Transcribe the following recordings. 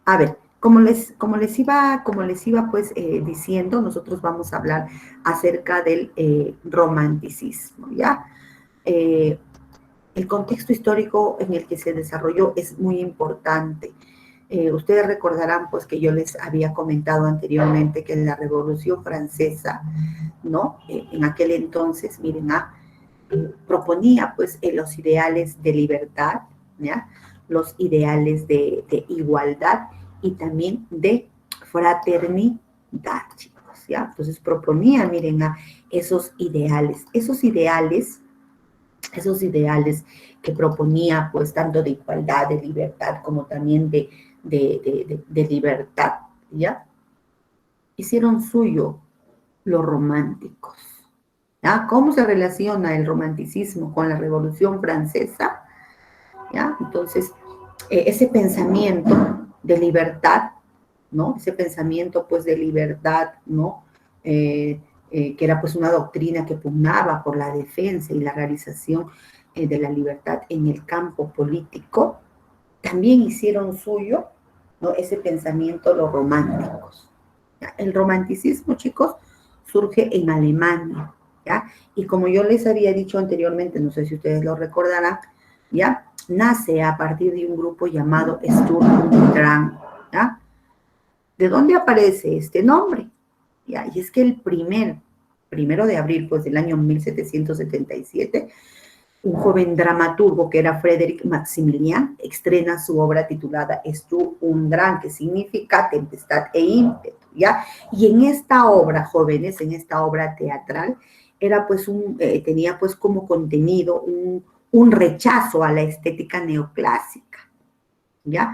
A ver, como les iba pues diciendo, nosotros vamos a hablar acerca del romanticismo, ¿ya? Eh, el contexto histórico en el que se desarrolló es muy importante. Ustedes recordarán pues que yo les había comentado anteriormente que la Revolución Francesa, ¿no? En aquel entonces, miren, proponía pues los ideales de libertad, ¿ya? Los ideales de igualdad y también de fraternidad, chicos, ¿ya? Entonces proponía, miren, esos ideales que proponía pues tanto de igualdad, de libertad, como también de libertad, ¿ya? Hicieron suyo los románticos. ¿Ya? ¿Cómo se relaciona el romanticismo con la Revolución Francesa? ¿Ya? Entonces, ese pensamiento de libertad, ¿no? Ese pensamiento, pues, de libertad, ¿no? Que era, pues, una doctrina que pugnaba por la defensa y la realización de la libertad en el campo político, también hicieron suyo, ¿no? Ese pensamiento los románticos. ¿Ya? El romanticismo, chicos, surge en Alemania, ¿ya? Y como yo les había dicho anteriormente, no sé si ustedes lo recordarán, ¿ya? Nace a partir de un grupo llamado Sturm und Drang, ¿ya? ¿De dónde aparece este nombre? ¿Ya? Y es que el primero de abril, pues, del año 1777, un joven dramaturgo que era Frédéric Maximilien estrena su obra titulada Sturm und Drang, que significa tempestad e ímpetu, ¿ya? Y en esta obra, jóvenes, en esta obra teatral, era pues tenía pues como contenido un rechazo a la estética neoclásica, ¿ya?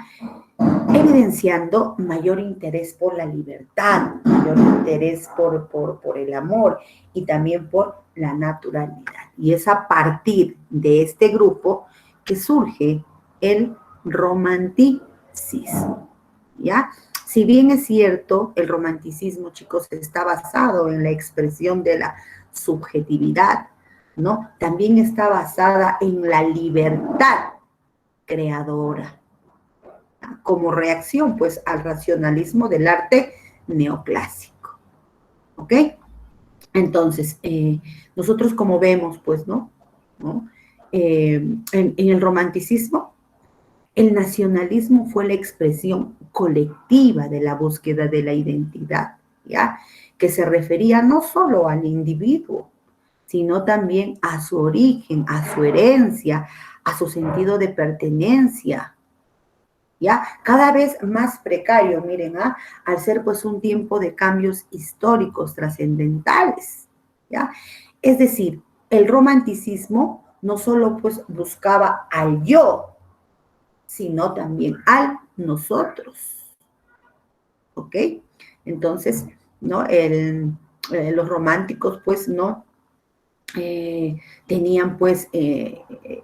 Evidenciando mayor interés por la libertad, mayor interés por el amor y también por la naturalidad. Y es a partir de este grupo que surge el romanticismo, ¿ya? Si bien es cierto, el romanticismo, chicos, está basado en la expresión de la subjetividad, ¿no? También está basada en la libertad creadora, como reacción pues al racionalismo del arte neoclásico, ¿ok? Entonces, nosotros como vemos pues, ¿no? En el romanticismo, el nacionalismo fue la expresión colectiva de la búsqueda de la identidad, ¿ya? Que se refería no solo al individuo, sino también a su origen, a su herencia, a su sentido de pertenencia, ¿ya? Cada vez más precario, miren, al ser pues un tiempo de cambios históricos trascendentales, ¿ya? Es decir, el romanticismo no solo pues buscaba al yo, sino también al nosotros, ¿ok? Entonces, ¿no? Los románticos pues no tenían pues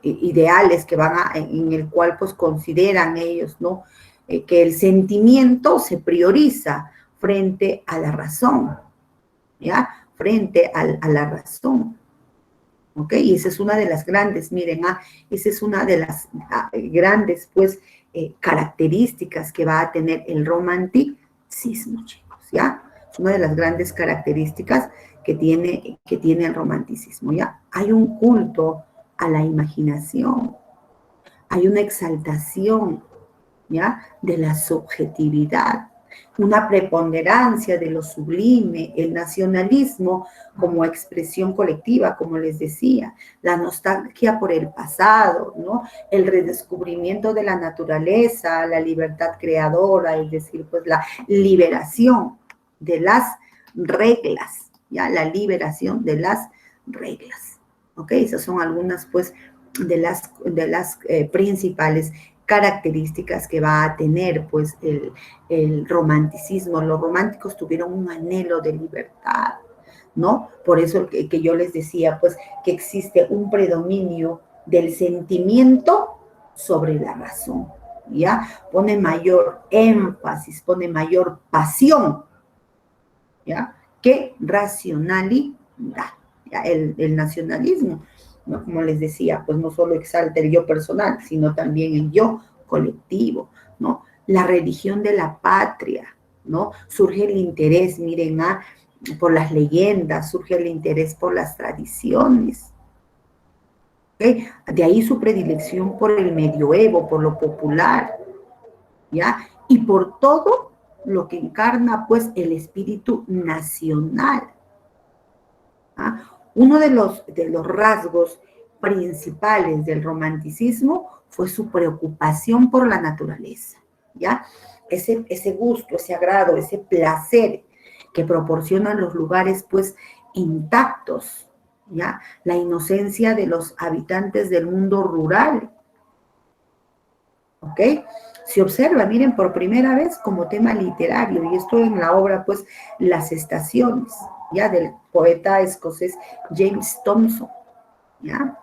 ideales en el cual pues consideran ellos, ¿no? Que el sentimiento se prioriza frente a la razón, ¿ya? Frente a la razón, ¿ok? Y esa es una de las grandes, miren, esa es una de las grandes pues características que va a tener el romanticismo, chicos, ¿ya? Es una de las grandes características que tiene el romanticismo, ¿ya? Hay un culto a la imaginación, hay una exaltación, ¿ya? De la subjetividad, una preponderancia de lo sublime, el nacionalismo como expresión colectiva, como les decía, la nostalgia por el pasado, ¿no? El redescubrimiento de la naturaleza, la libertad creadora, es decir, pues la liberación de las reglas, ¿ya? La liberación de las reglas, ¿ok? Esas son algunas, pues, de las principales características que va a tener pues el romanticismo. Los románticos tuvieron un anhelo de libertad, ¿no? Por eso que yo les decía pues que existe un predominio del sentimiento sobre la razón, ¿ya? Pone mayor énfasis, pone mayor pasión, ¿ya? Que racionalidad, ¿ya? El nacionalismo, ¿no? Como les decía, pues no solo exalta el yo personal, sino también el yo colectivo, ¿no? la religión de la patria, ¿no? Surge el interés, miren, por las leyendas, surge el interés por las tradiciones. ¿Okay? De ahí su predilección por el medioevo, por lo popular, ¿ya? Y por todo lo que encarna, pues, el espíritu nacional. Uno de los rasgos principales del romanticismo fue su preocupación por la naturaleza, ¿ya? Ese gusto, ese agrado, ese placer que proporcionan los lugares, pues, intactos, ¿ya? La inocencia de los habitantes del mundo rural, ¿ok? Se observa, miren, por primera vez como tema literario, y esto en la obra, pues, Las Estaciones, ¿ya? Del poeta escocés James Thomson, ¿ya?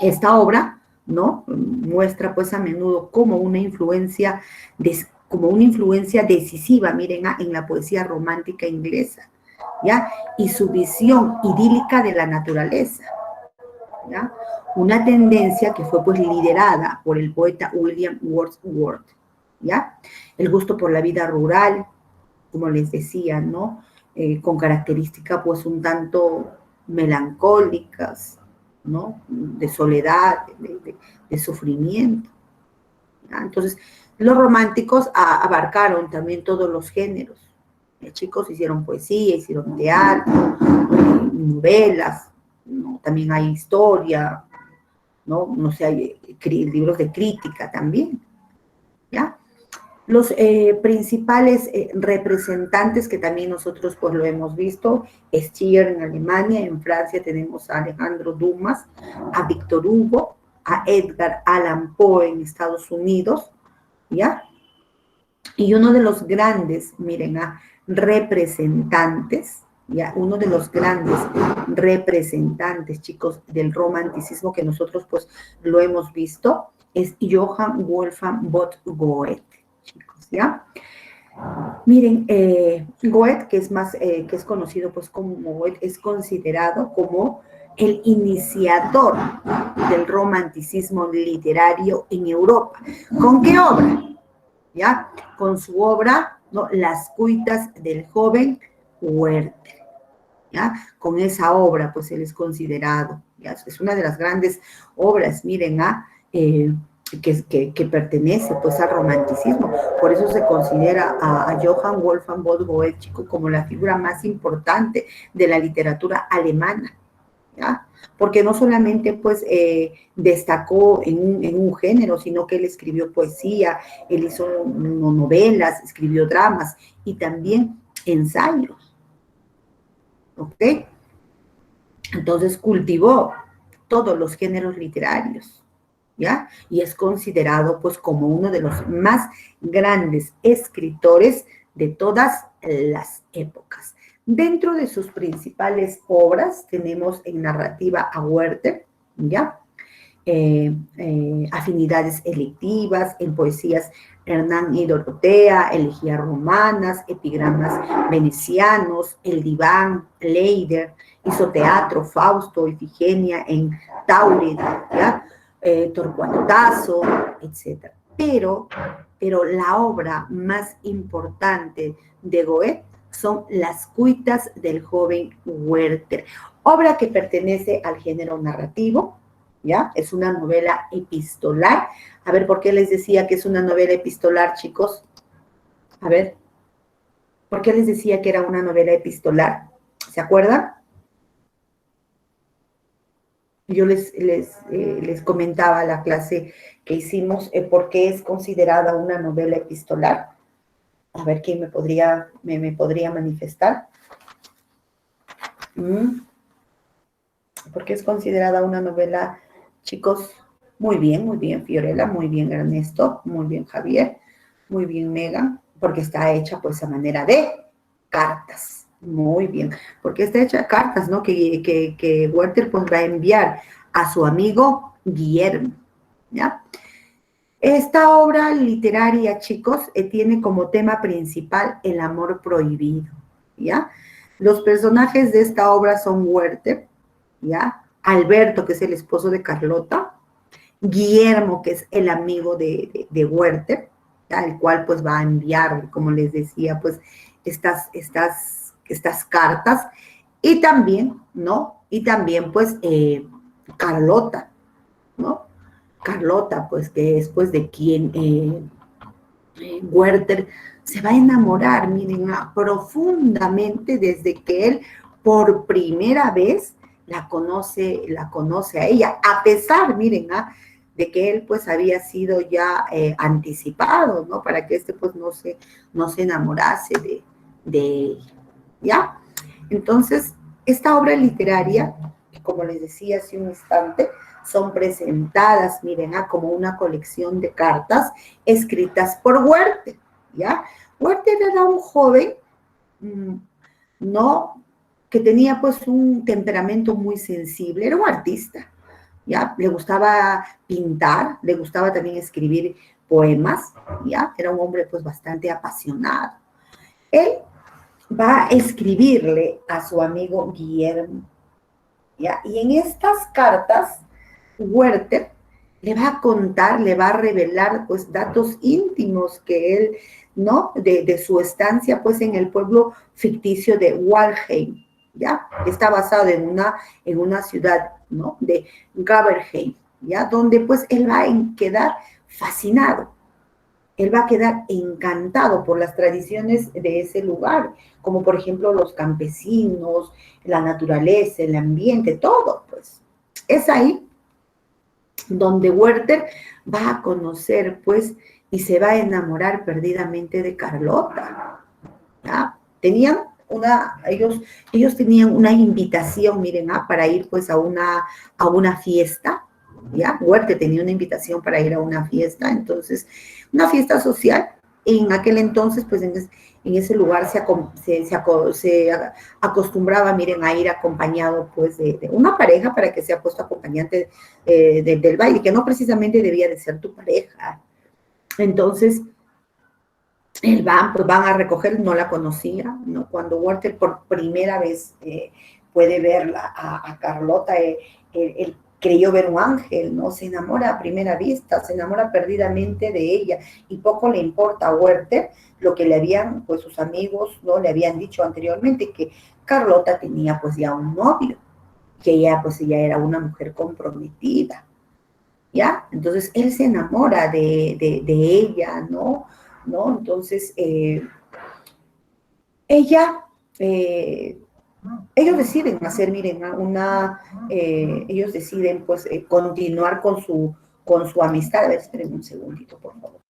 Esta obra, ¿no? Muestra, pues, a menudo como una influencia decisiva, miren, en la poesía romántica inglesa, ¿ya? Y su visión idílica de la naturaleza, ¿ya? Una tendencia que fue, pues, liderada por el poeta William Wordsworth, ¿ya? El gusto por la vida rural, como les decía, ¿no? Con características, pues, un tanto melancólicas, ¿no? De soledad, de sufrimiento, ¿ya? Entonces, los románticos abarcaron también todos los géneros. Chicos, hicieron poesía, hicieron teatro, novelas, ¿no? También hay historia, no sé, hay libros de crítica también, ¿ya? Los principales representantes que también nosotros, pues, lo hemos visto, es Schiller en Alemania, en Francia tenemos a Alejandro Dumas, a Víctor Hugo, a Edgar Allan Poe en Estados Unidos, ¿ya? Y uno de los grandes, miren, representantes, ¿ya? Uno de los grandes representantes, chicos, del romanticismo que nosotros, pues, lo hemos visto, es Johann Wolfgang von Goethe, chicos, ¿ya? Miren, Goethe, que es conocido, pues, como Goethe, es considerado como el iniciador del romanticismo literario en Europa. ¿Con qué obra? ¿Ya? Con su obra, ¿no? Las cuitas del joven Werther, ¿ya? Con esa obra, pues, él es considerado, ¿ya? Es una de las grandes obras, miren, que pertenece, pues, al romanticismo. Por eso se considera a Johann Wolfgang von Goethe, chico, como la figura más importante de la literatura alemana, ¿ya? Porque no solamente, pues, destacó en un género, sino que él escribió poesía, él hizo novelas, escribió dramas y también ensayos, ¿ok? Entonces cultivó todos los géneros literarios, ¿ya? Y es considerado, pues, como uno de los más grandes escritores de todas las épocas. Dentro de sus principales obras tenemos en narrativa a Werther, ¿ya? Afinidades electivas, en poesías Hernán y Dorotea, elegías romanas, epigramas venecianos, el diván, Leider, hizo teatro, Fausto, Ifigenia en Taurid, ¿ya? Torcuato Tasso, etc. Pero la obra más importante de Goethe son Las cuitas del joven Werther, obra que pertenece al género narrativo, ¿ya? Es una novela epistolar. A ver, ¿por qué les decía que es una novela epistolar, chicos? A ver, ¿por qué les decía que era una novela epistolar? ¿Se acuerdan? Yo les comentaba la clase que hicimos por qué es considerada una novela epistolar. A ver, ¿quién me podría manifestar? ¿Por qué es considerada una novela, chicos? Muy bien, Fiorella, muy bien, Ernesto, muy bien, Javier, muy bien, Megan, porque está hecha, pues, a manera de cartas. Muy bien, porque está hecha de cartas, ¿no? Que Werther, pues, va a enviar a su amigo Guillermo, ¿ya? Esta obra literaria, chicos, tiene como tema principal el amor prohibido, ¿ya? Los personajes de esta obra son Werther, ¿ya? Alberto, que es el esposo de Carlota, Guillermo, que es el amigo de Werther, ¿ya? El cual pues va a enviar, como les decía, pues estas cartas y también, ¿no? Y también pues Carlota, ¿no? Carlota, pues que es pues de quien Werther se va a enamorar, miren, profundamente desde que él por primera vez la conoce a ella, a pesar, miren, de que él pues había sido ya anticipado, ¿no? Para que este pues no se enamorase de ella, ¿ya? Entonces, esta obra literaria, como les decía hace un instante, son presentadas, miren, como una colección de cartas escritas por Werther, ¿ya? Werther era un joven, mmm, ¿no? Que tenía pues un temperamento muy sensible, era un artista, ¿ya? Le gustaba pintar, le gustaba también escribir poemas, ¿ya? Era un hombre pues bastante apasionado. Él va a escribirle a su amigo Guillermo, ¿ya? Y en estas cartas, Werther le va a contar, le va a revelar pues datos íntimos que él, ¿no? De su estancia pues en el pueblo ficticio de Walheim, ¿ya? Está basado en una ciudad, ¿no? De Gaberheim, ¿ya? Donde pues él va a quedar fascinado, él va a quedar encantado por las tradiciones de ese lugar, como por ejemplo los campesinos, la naturaleza, el ambiente, todo, pues. Es ahí donde Werther va a conocer, pues, y se va a enamorar perdidamente de Carlota, ¿ya? Ellos tenían una invitación, miren, para ir pues a una fiesta, ¿ya? Huerte tenía una invitación para ir a una fiesta, entonces, una fiesta social. En aquel entonces, pues en ese lugar se acostumbraba, miren, a ir acompañado pues de una pareja para que sea puesto acompañante del baile, que no precisamente debía de ser tu pareja. Entonces, pues van a recoger, no la conocía, ¿no? Cuando Walter por primera vez puede verla a Carlota, él creyó ver un ángel, ¿no? Se enamora a primera vista, se enamora perdidamente de ella y poco le importa a Werther lo que le habían, pues sus amigos, ¿no? Le habían dicho anteriormente que Carlota tenía pues ya un novio, que ella pues ella era una mujer comprometida, ¿ya? Entonces él se enamora de ella, ¿no? ¿No? Entonces, ella, eh, ellos deciden hacer, miren, ellos deciden pues continuar con su amistad. A ver, esperen un segundito, por favor.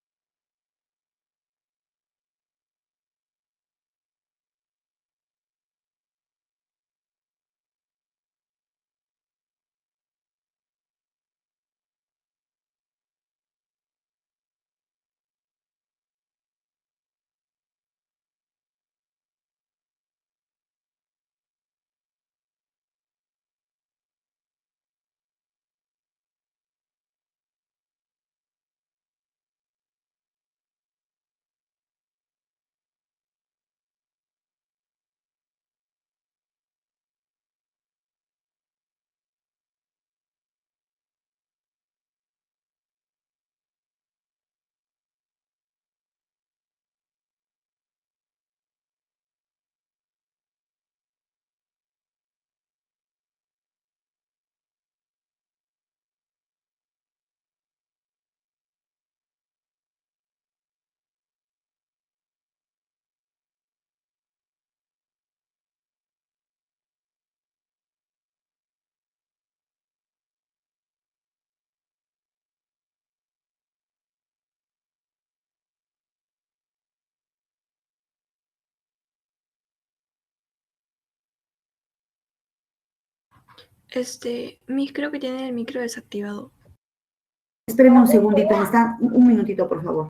Miss creo que tiene el micro desactivado. Espérenme un segundito, me está, un minutito, por favor.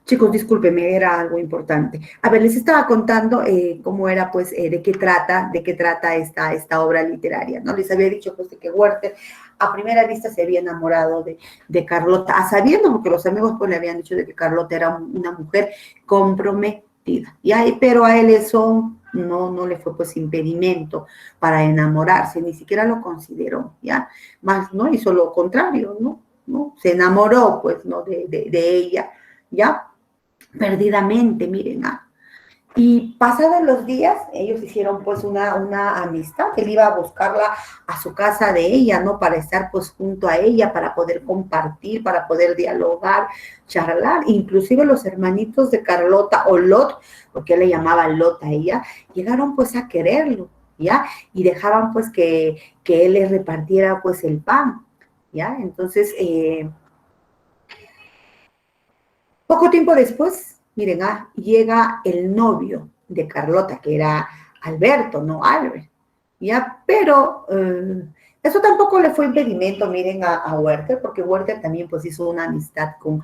Chicos, discúlpenme, era algo importante. A ver, les estaba contando cómo era, pues, de qué trata esta obra literaria, ¿no? Les había dicho, pues, de que Werther a primera vista se había enamorado de Carlota, a sabiendo, porque los amigos, pues, le habían dicho de que Carlota era una mujer comprometida, ¿ya? Pero a él eso no le fue, pues, impedimento para enamorarse, ni siquiera lo consideró, ¿ya? Más, ¿no? Hizo lo contrario, ¿no? Se enamoró, pues, ¿no? De ella, ¿ya? Perdidamente, miren. Y pasados los días, ellos hicieron pues una amistad, él iba a buscarla a su casa de ella, ¿no? Para estar pues junto a ella, para poder compartir, para poder dialogar, charlar, inclusive los hermanitos de Carlota, o Lot, porque él le llamaba Lot a ella, llegaron pues a quererlo, ¿ya? Y dejaban pues que él les repartiera pues el pan, ¿ya? Entonces, poco tiempo después, miren, llega el novio de Carlota, que era Alberto, no Albert, ¿ya? Pero eso tampoco le fue impedimento, miren, a Werther, porque Werther también pues hizo una amistad con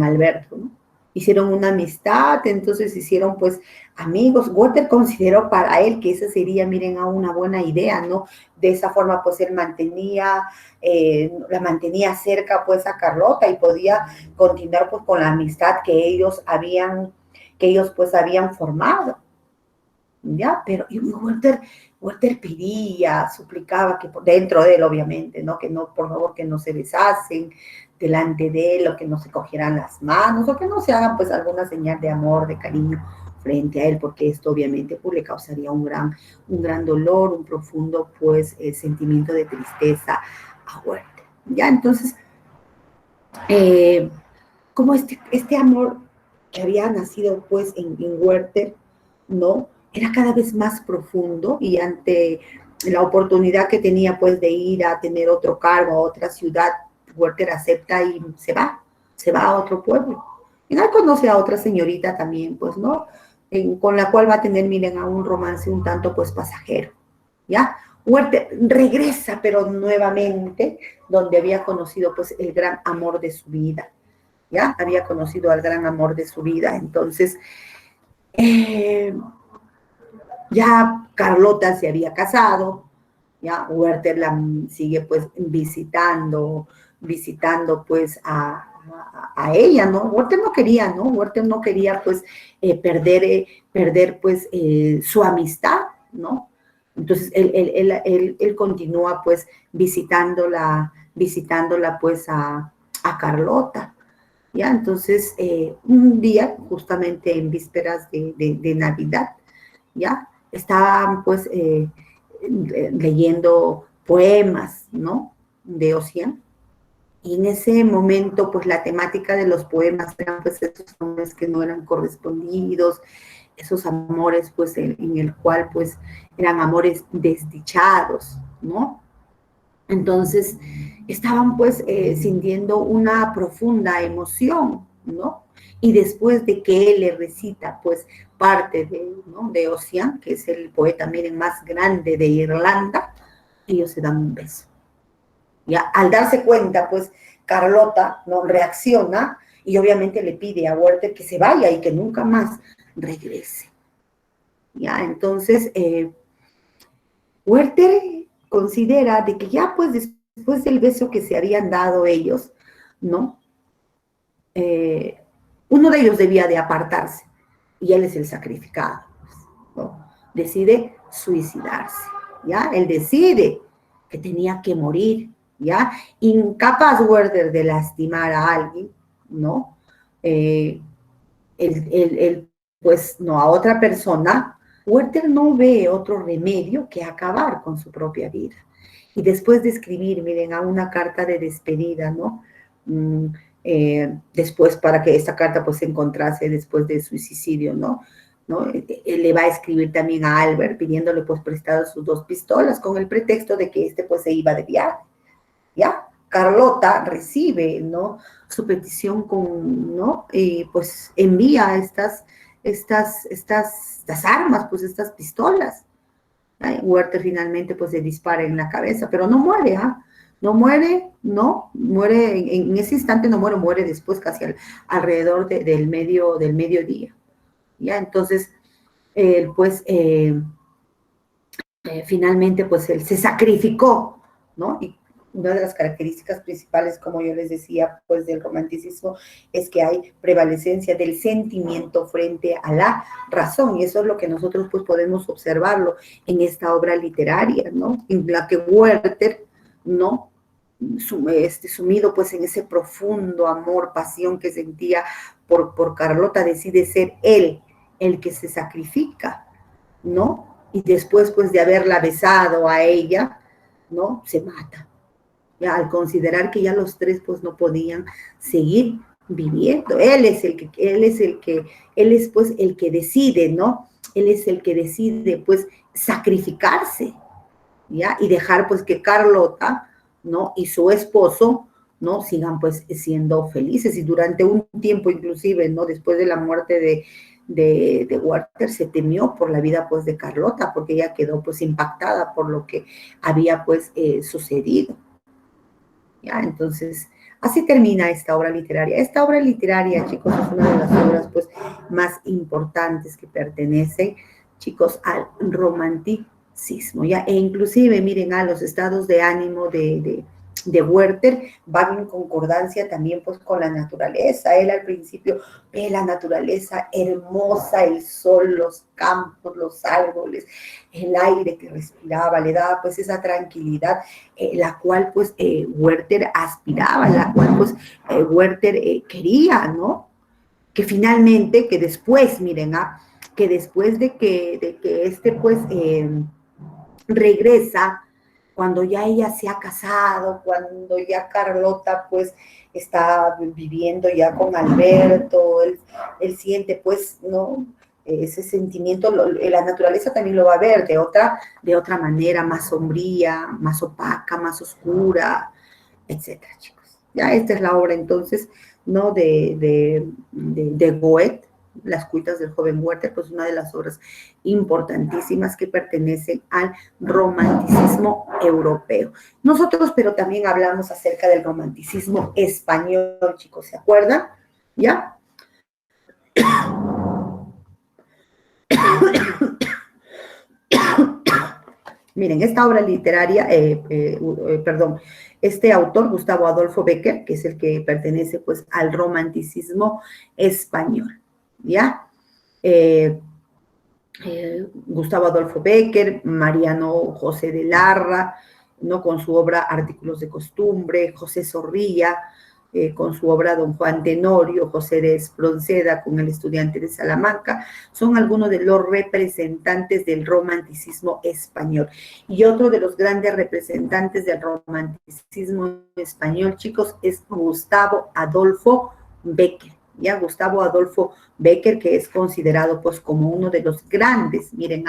Alberto, ¿no? Hicieron una amistad, entonces hicieron pues amigos. Werther consideró para él que esa sería, miren, una buena idea, ¿no? De esa forma pues él la mantenía cerca pues a Carlota y podía continuar pues con la amistad que ellos pues habían formado, ¿ya? Pero Werther pedía, suplicaba que dentro de él, obviamente, ¿no? Que no, por favor, que no se besasen delante de él, o que no se cogieran las manos, o que no se hagan, pues, alguna señal de amor, de cariño frente a él, porque esto, obviamente, pues, le causaría un gran dolor, un profundo, pues, sentimiento de tristeza a Werther, ¿ya? Entonces, como este amor que había nacido, pues, en Werther, ¿no? Era cada vez más profundo, y ante la oportunidad que tenía, pues, de ir a tener otro cargo, a otra ciudad, Werther acepta y se va a otro pueblo. Y él conoce a otra señorita también, pues, ¿no? Con la cual va a tener, miren, a un romance un tanto, pues, pasajero, ¿ya? Werther regresa, pero nuevamente, donde había conocido, pues, el gran amor de su vida, ¿ya? Había conocido al gran amor de su vida. Entonces, ya Carlota se había casado, ya Werther la sigue pues visitando pues a ella, ¿no? Werther no quería, ¿no? Werther no quería pues perder pues su amistad, ¿no? Entonces él continúa pues visitándola pues a Carlota, ¿ya? Entonces un día, justamente en vísperas de Navidad, ¿ya? Estaban pues leyendo poemas, ¿no? De Ossian. Y en ese momento, pues la temática de los poemas eran pues esos amores que no eran correspondidos, esos amores pues en el cual pues eran amores desdichados, ¿no? Entonces estaban pues sintiendo una profunda emoción, ¿no? Y después de que él le recita pues parte ¿no? de Ossian, que es el poeta, miren, más grande de Irlanda, ellos se dan un beso. Ya, al darse cuenta, pues Carlota no reacciona y obviamente le pide a Werther que se vaya y que nunca más regrese. Ya, entonces Werther considera de que ya pues después del beso que se habían dado ellos, ¿no? Uno de ellos debía de apartarse y él es el sacrificado, ¿no? Decide suicidarse, ¿ya? Él decide que tenía que morir, ¿ya? Incapaz Werther de lastimar a alguien, ¿no? Pues no, a otra persona, Werther no ve otro remedio que acabar con su propia vida. Y después de escribir, miren, a una carta de despedida, ¿no? Después, para que esta carta pues se encontrase después del suicidio, ¿no? Él le va a escribir también a Albert pidiéndole pues prestado sus 2 pistolas con el pretexto de que este pues se iba de viaje, ¿ya? Carlota recibe, ¿no? Su petición ¿no? Y pues envía estas armas, pues estas pistolas. Werther finalmente pues se dispara en la cabeza, pero no muere, ¿ah? No muere, no, muere en ese instante, no muere, muere después casi alrededor del mediodía. ¿Ya? Entonces, pues finalmente pues él se sacrificó, ¿no? Y una de las características principales, como yo les decía, pues del romanticismo, es que hay prevalecencia del sentimiento frente a la razón, y eso es lo que nosotros pues podemos observarlo en esta obra literaria, ¿no? En la que Werther, ¿no? Sumido pues en ese profundo amor, pasión que sentía por Carlota, decide ser él el que se sacrifica, ¿no? Y después, pues, de haberla besado a ella, ¿no? Se mata. Ya, al considerar que ya los tres, pues, no podían seguir viviendo. Él es, pues, el que decide, ¿no? Él es el que decide, pues, sacrificarse, ¿ya? Y dejar, pues, que Carlota, ¿no? Y su esposo, ¿no? Sigan, pues, siendo felices. Y durante un tiempo, inclusive, ¿no? Después de la muerte de Werther, se temió por la vida, pues, de Carlota, porque ella quedó, pues, impactada por lo que había, pues, sucedido, ¿ya? Entonces, así termina esta obra literaria. Esta obra literaria, chicos, es una de las obras, pues, más importantes que pertenecen, chicos, al romanticismo, ¿ya? E inclusive, miren, a los estados de ánimo de Werther van en concordancia también pues con la naturaleza. Él al principio ve la naturaleza hermosa, el sol, los campos, los árboles, el aire que respiraba, le daba pues esa tranquilidad, la cual pues Werther aspiraba, la cual pues Werther quería, ¿no? Que finalmente, que después, miren, que después de que este pues regresa, cuando ya ella se ha casado, cuando ya Carlota pues está viviendo ya con Alberto, él siente pues, ¿no? Ese sentimiento, la naturaleza también lo va a ver de otra manera, más sombría, más opaca, más oscura, etcétera, chicos. Ya esta es la obra entonces, ¿no? De Goethe, Las cuitas del joven Werther, pues una de las obras importantísimas que pertenecen al romanticismo europeo. Nosotros, pero también hablamos acerca del romanticismo español, chicos, ¿se acuerdan? ¿Ya? Miren, esta obra literaria, perdón, este autor, Gustavo Adolfo Bécquer, que es el que pertenece pues al romanticismo español, ¿ya? Gustavo Adolfo Bécquer, Mariano José de Larra, ¿no? Con su obra Artículos de Costumbre, José Zorrilla, con su obra Don Juan Tenorio, José de Espronceda con El estudiante de Salamanca, son algunos de los representantes del romanticismo español. Y otro de los grandes representantes del romanticismo español, chicos, es Gustavo Adolfo Bécquer. Ya Gustavo Adolfo Bécquer, que es considerado pues como uno de los grandes, miren,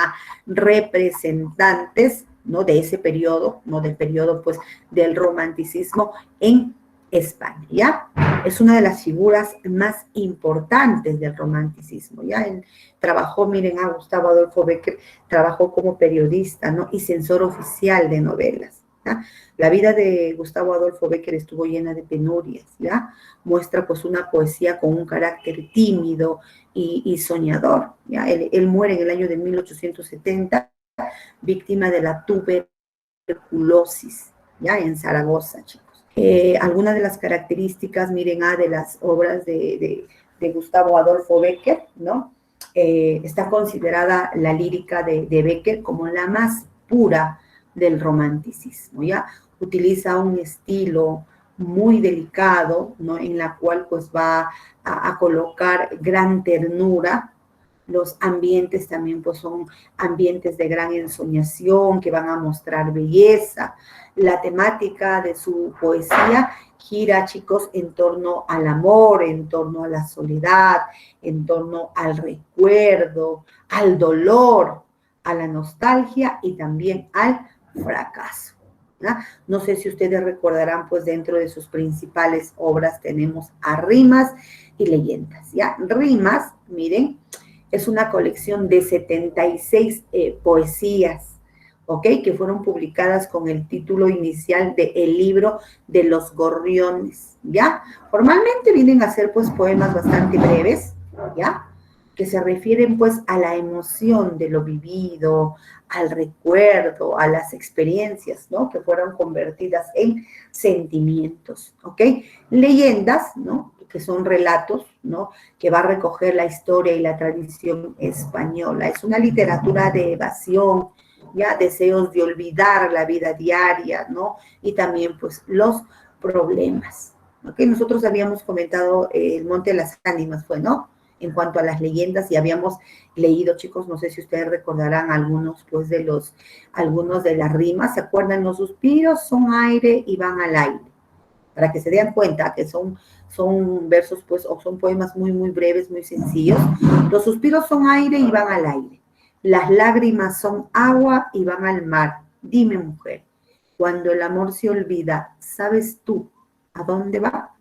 representantes, ¿no? De ese periodo, ¿no? Del periodo pues del romanticismo en España, ¿ya? Es una de las figuras más importantes del romanticismo, ¿ya? Él trabajó, miren, Gustavo Adolfo Bécquer trabajó como periodista, ¿no? Y censor oficial de novelas, ¿ya? La vida de Gustavo Adolfo Bécquer estuvo llena de penurias, ¿ya? Muestra pues una poesía con un carácter tímido y soñador, ¿ya? Él muere en el año de 1870, víctima de la tuberculosis, ¿ya? En Zaragoza, chicos. Algunas de las características, miren, de las obras de Gustavo Adolfo Bécquer, ¿no? Está considerada la lírica de Bécquer como la más pura del romanticismo, ¿ya? Utiliza un estilo muy delicado, ¿no? En la cual pues va a colocar gran ternura. Los ambientes también pues son ambientes de gran ensoñación que van a mostrar belleza. La temática de su poesía gira, chicos, en torno al amor, en torno a la soledad, en torno al recuerdo, al dolor, a la nostalgia y también al fracaso. ¿Ya? No sé si ustedes recordarán, pues dentro de sus principales obras tenemos a Rimas y Leyendas, ¿ya? Rimas, miren, es una colección de 76 poesías, ¿ok? Que fueron publicadas con el título inicial de El libro de los gorriones, ¿ya? Formalmente vienen a ser, pues, poemas bastante breves, ¿ya? Que se refieren, pues, a la emoción de lo vivido, al recuerdo, a las experiencias, ¿no? Que fueron convertidas en sentimientos, ¿ok? Leyendas, ¿no? Que son relatos, ¿no? Que va a recoger la historia y la tradición española. Es una literatura de evasión, ya deseos de olvidar la vida diaria, ¿no? Y también, pues, los problemas. ¿Ok? Nosotros habíamos comentado el Monte de las Ánimas, fue, ¿no? En cuanto a las leyendas, y habíamos leído, chicos, no sé si ustedes recordarán algunos, pues, algunos de las rimas, ¿se acuerdan? Los suspiros son aire y van al aire, para que se den cuenta que son versos, pues, o son poemas muy, muy breves, muy sencillos. Los suspiros son aire y van al aire. Las lágrimas son agua y van al mar. Dime, mujer, cuando el amor se olvida, ¿sabes tú a dónde va?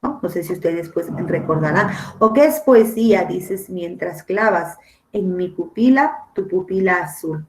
¿No? No sé si ustedes pues recordarán. ¿O qué es poesía? Dices, mientras clavas en mi pupila, tu pupila azul.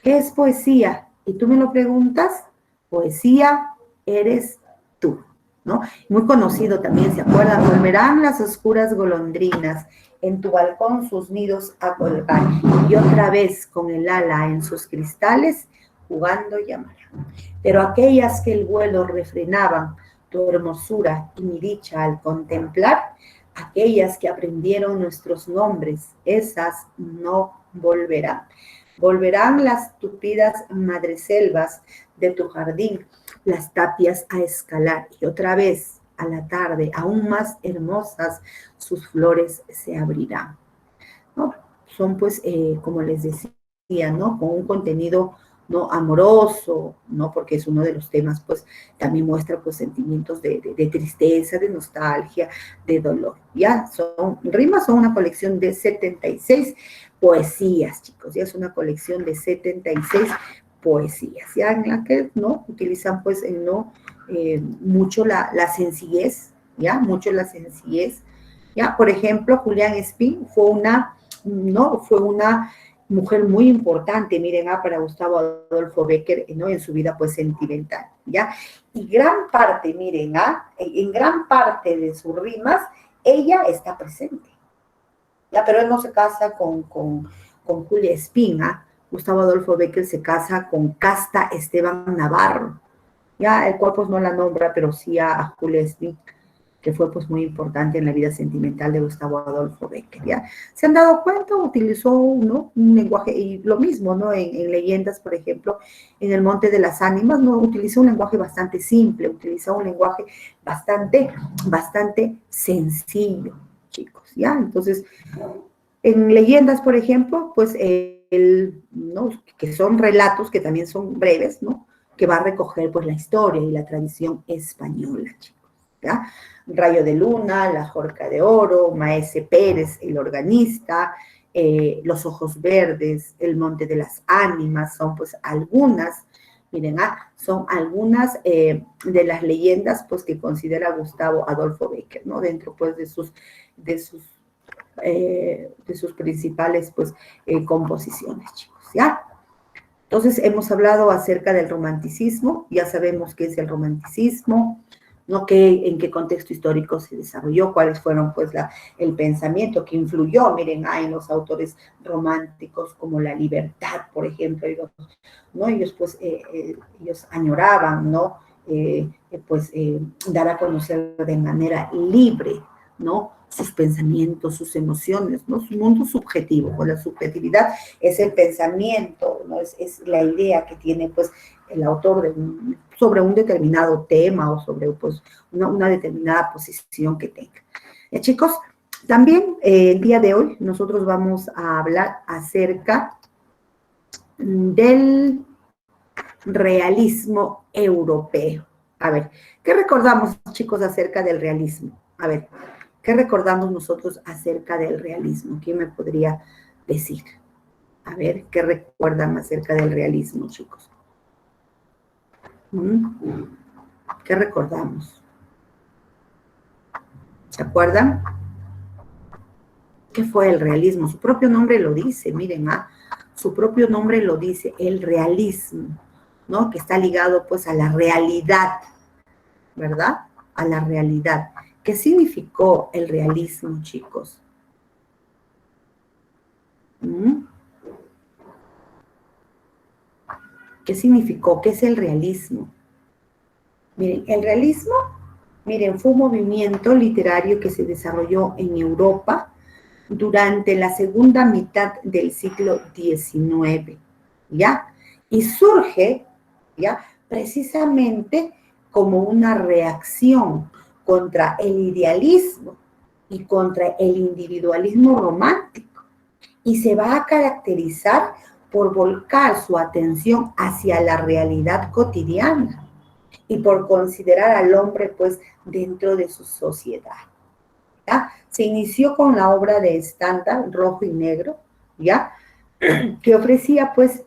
¿Qué es poesía? Y tú me lo preguntas, poesía eres tú, ¿no? Muy conocido también, ¿se acuerdan? Volverán las oscuras golondrinas en tu balcón sus nidos a colgar, y otra vez con el ala en sus cristales jugando llamarán. Pero aquellas que el vuelo refrenaban, tu hermosura y mi dicha al contemplar, aquellas que aprendieron nuestros nombres, esas no volverán. Volverán las tupidas madreselvas de tu jardín, las tapias a escalar, y otra vez a la tarde, aún más hermosas, sus flores se abrirán, ¿no? Son pues, como les decía, ¿no? Con un contenido no amoroso, ¿no? Porque es uno de los temas, pues, también muestra, pues, sentimientos de tristeza, de nostalgia, de dolor, ¿ya? Rimas son una colección de 76 poesías, chicos, ya es una colección de 76 poesías, ya en la que, ¿no? Utilizan, pues, ¿no? Mucho la sencillez, ¿ya? Mucho la sencillez, ¿ya? Por ejemplo, Julián Espín fue una mujer muy importante, miren, para Gustavo Adolfo Bécquer, ¿no? En su vida, pues, sentimental, ¿ya? Y gran parte, miren, en gran parte de sus rimas, ella está presente, ¿ya? Pero él no se casa con Julia Espín. Gustavo Adolfo Bécquer se casa con Casta Esteban Navarro, ¿ya? El cual, pues, no la nombra, pero sí a Julia Espín, que fue pues muy importante en la vida sentimental de Gustavo Adolfo Bécquer, ¿ya? ¿Se han dado cuenta? Utilizó, ¿no? Un lenguaje, y lo mismo, ¿no? En leyendas, por ejemplo, en el Monte de las Ánimas, ¿no? Utilizó un lenguaje bastante simple, utilizó un lenguaje bastante sencillo, chicos, ¿ya? Entonces, en leyendas, por ejemplo, pues, ¿no? Que son relatos que también son breves, ¿no? Que va a recoger, pues, la historia y la tradición española, chicos, ¿ya? Rayo de Luna, La Jorca de Oro, Maese Pérez, el organista, Los Ojos Verdes, El Monte de las Ánimas, son pues algunas, miren, son algunas de las leyendas pues que considera Gustavo Adolfo Bécquer, ¿no? Dentro pues de sus principales pues composiciones, chicos, ¿ya? Entonces hemos hablado acerca del romanticismo, ya sabemos qué es el romanticismo, ¿no? En qué contexto histórico se desarrolló, cuáles fueron pues el pensamiento que influyó, miren, en los autores románticos como La Libertad, por ejemplo, ¿no? Ellos pues, ellos añoraban, ¿no? Dar a conocer de manera libre, ¿no? Sus pensamientos, sus emociones, ¿no? Su mundo subjetivo, pues la subjetividad es el pensamiento, ¿no? Es la idea que tiene, pues, el autor sobre un determinado tema o sobre, pues, una determinada posición que tenga. Chicos, también el día de hoy nosotros vamos a hablar acerca del realismo europeo. A ver, ¿qué recordamos, chicos, acerca del realismo? A ver, ¿qué recordamos nosotros acerca del realismo? ¿Quién me podría decir? A ver, ¿qué recuerdan acerca del realismo, chicos? ¿Qué recordamos? ¿Se acuerdan? ¿Qué fue el realismo? Su propio nombre lo dice, miren, su propio nombre lo dice, el realismo, ¿no? Que está ligado pues a la realidad, ¿verdad? A la realidad. ¿Qué significó el realismo, chicos? ¿Mm? ¿Qué significó? ¿Qué es el realismo? Miren, el realismo, miren, fue un movimiento literario que se desarrolló en Europa durante la segunda mitad del siglo XIX, ¿ya? Y surge, ¿ya? Precisamente como una reacción contra el idealismo y contra el individualismo romántico. Y se va a caracterizar por volcar su atención hacia la realidad cotidiana y por considerar al hombre, pues, dentro de su sociedad. ¿Ya? Se inició con la obra de Stendhal, Rojo y Negro, ¿ya? Que ofrecía, pues,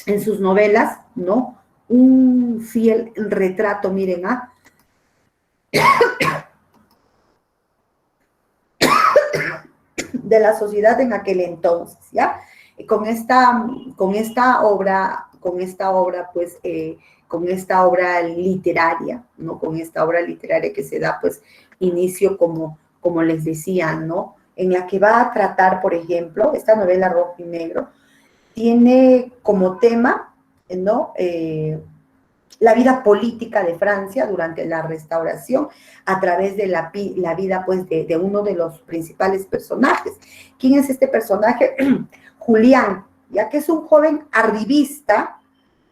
en sus novelas, ¿no? Un fiel retrato, miren, de la sociedad en aquel entonces, ¿ya? Y con esta obra, pues, con esta obra literaria, ¿no? Con esta obra literaria que se da, pues, inicio como les decía, ¿no? En la que va a tratar, por ejemplo, esta novela Rojo y Negro, tiene como tema, ¿no? La vida política de Francia durante la Restauración a través de la vida pues, de uno de los principales personajes. ¿Quién es este personaje? Julián, ya que es un joven arribista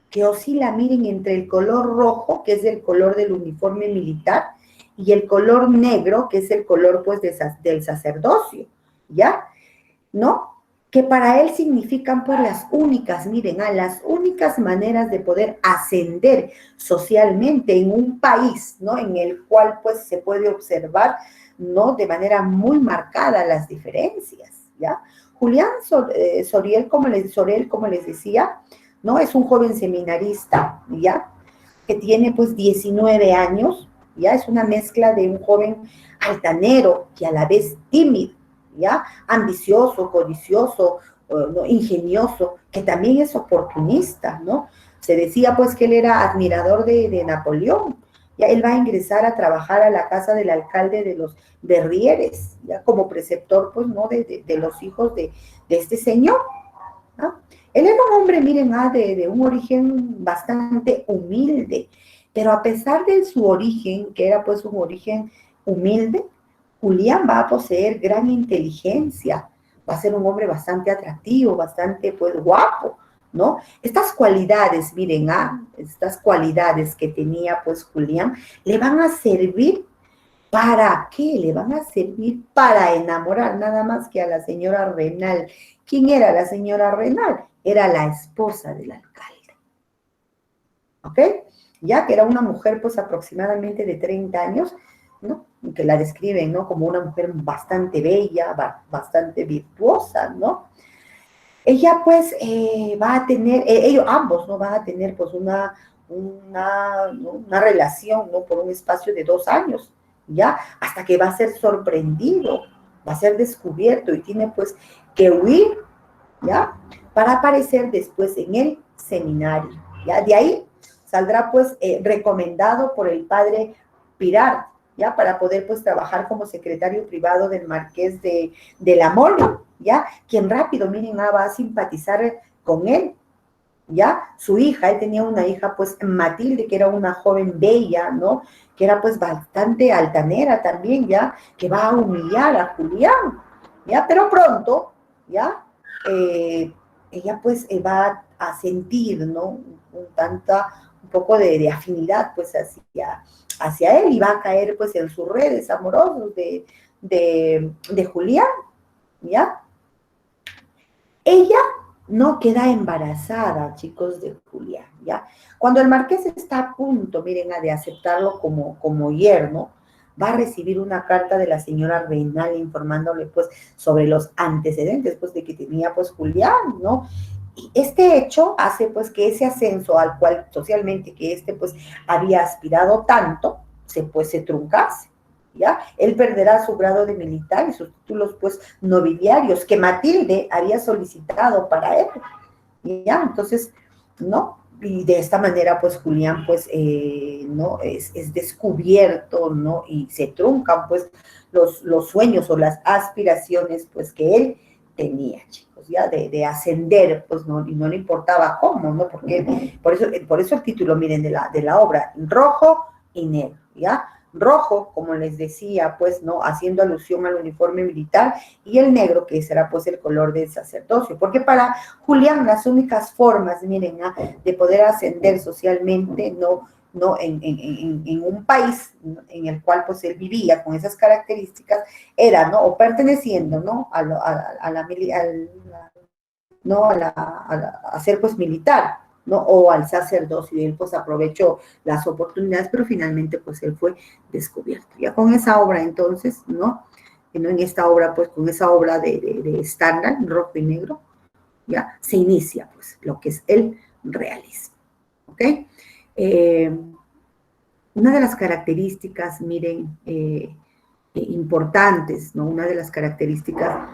que oscila, miren, entre el color rojo, que es el color del uniforme militar, y el color negro, que es el color pues, del sacerdocio, ¿ya? ¿No? Que para él significan pues las únicas, miren, las únicas maneras de poder ascender socialmente en un país, ¿no? En el cual pues se puede observar, ¿no? De manera muy marcada las diferencias, ¿ya? Julián Sorel, como les decía, ¿no? Es un joven seminarista, ¿ya? Que tiene pues 19 años, ¿ya? Es una mezcla de un joven altanero y a la vez tímido, ¿ya? Ambicioso, codicioso, ¿no? Ingenioso, que también es oportunista, ¿no? Se decía pues que él era admirador de Napoleón, ya él va a ingresar a trabajar a la casa del alcalde de los Berrieres, ya como preceptor pues, ¿no? De los hijos de este señor, ¿no? Él era un hombre, miren, de un origen bastante humilde, pero a pesar de su origen, que era pues un origen humilde, Julián va a poseer gran inteligencia, va a ser un hombre bastante atractivo, bastante pues guapo, ¿no? Estas cualidades, miren, estas cualidades que tenía pues Julián, le van a servir. ¿Para qué? Le van a servir para enamorar nada más que a la señora Renal. ¿Quién era la señora Renal? Era la esposa del alcalde. ¿Ok? Ya que era una mujer pues aproximadamente de 30 años, ¿no? Que la describen, ¿no? Como una mujer bastante bella, bastante virtuosa, ¿no? Ella pues va a tener, ellos ambos, ¿no? Van a tener pues una relación, ¿no? Por un espacio de 2 años, ¿ya? Hasta que va a ser sorprendido, va a ser descubierto y tiene pues que huir, ¿ya? Para aparecer después en el seminario, ¿ya? De ahí saldrá pues recomendado por el padre Pirar, ¿ya? Para poder pues trabajar como secretario privado del marqués de la Mole, ¿ya? Quien rápido, miren, va a simpatizar con él, ¿ya? Su hija, él tenía una hija, pues, Matilde, que era una joven bella, ¿no? Que era, pues, bastante altanera también, ¿ya? Que va a humillar a Julián, ¿ya? Pero pronto, ¿ya? Ella, pues, va a sentir, ¿no? Un poco de afinidad, pues, hacia él y va a caer, pues, en sus redes amorosos de Julián, ¿ya? Ella no queda embarazada, chicos, de Julián, ¿ya? Cuando el marqués está a punto, miren, de aceptarlo como yerno, va a recibir una carta de la señora Reinal informándole, pues, sobre los antecedentes, pues, de que tenía, pues, Julián, ¿no? Y este hecho hace, pues, que ese ascenso al cual socialmente que pues, había aspirado tanto, se truncase, ¿ya? Él perderá su grado de militar y sus títulos, pues, nobiliarios, que Matilde había solicitado para él, ¿ya? Entonces, ¿no? Y de esta manera, pues, Julián, pues, ¿no? Es descubierto, ¿no? Y se truncan, pues, los sueños o las aspiraciones, pues, que él tenía, chicos, ¿ya? De ascender, pues, ¿no? Y no le importaba cómo, ¿no? Porque, por eso el título, miren, de la obra, rojo y negro, ¿ya? Rojo, como les decía, pues, ¿no? Haciendo alusión al uniforme militar, y el negro, que será, pues, el color del sacerdocio, porque para Julián las únicas formas, miren, ¿ah? De poder ascender socialmente, no en un país en el cual, pues, él vivía con esas características, era, ¿no? O perteneciendo, ¿no? A ser, pues, militar, ¿no? O al sacerdocio, y él, pues, aprovechó las oportunidades, pero finalmente, pues, él fue descubierto. Ya con esa obra, entonces, ¿no? En esta obra, pues, con esa obra de Stendhal, Rojo y Negro, ya se inicia, pues, lo que es el realismo, ¿ok? Eh, una de las características, miren, importantes, ¿no? Una de las características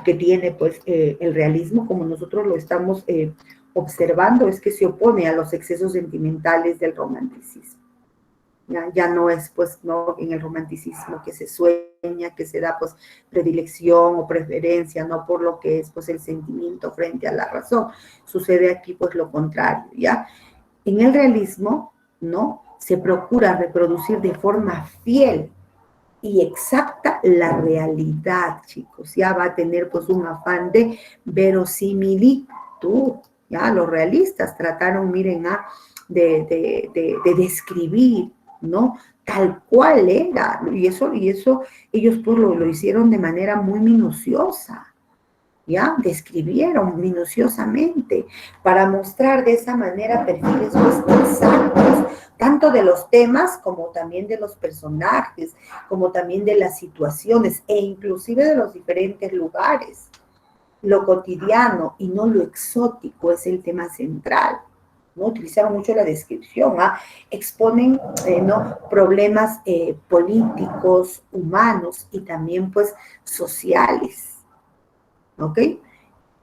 que tiene, pues, el realismo, como nosotros lo estamos observando, es que se opone a los excesos sentimentales del romanticismo. Ya no es, pues, no en el romanticismo que se sueña, que se da, pues, predilección o preferencia, no por lo que es, pues, el sentimiento frente a la razón. Sucede aquí, pues, lo contrario, ¿ya? En el realismo, ¿no? Se procura reproducir de forma fiel y exacta la realidad, chicos. Ya va a tener, pues, un afán de verosimilitud, ¿ya? Los realistas trataron, miren, de describir, ¿no? Tal cual era, y eso ellos, pues, lo hicieron de manera muy minuciosa, ¿ya? Describieron minuciosamente para mostrar de esa manera perfiles, pues, exactos, tanto de los temas como también de los personajes, como también de las situaciones e inclusive de los diferentes lugares. Lo cotidiano y no lo exótico es el tema central, ¿no? Utilizaron mucho la descripción, ¿ah? Exponen, ¿no? Problemas políticos, humanos y también, pues, sociales, ¿ok?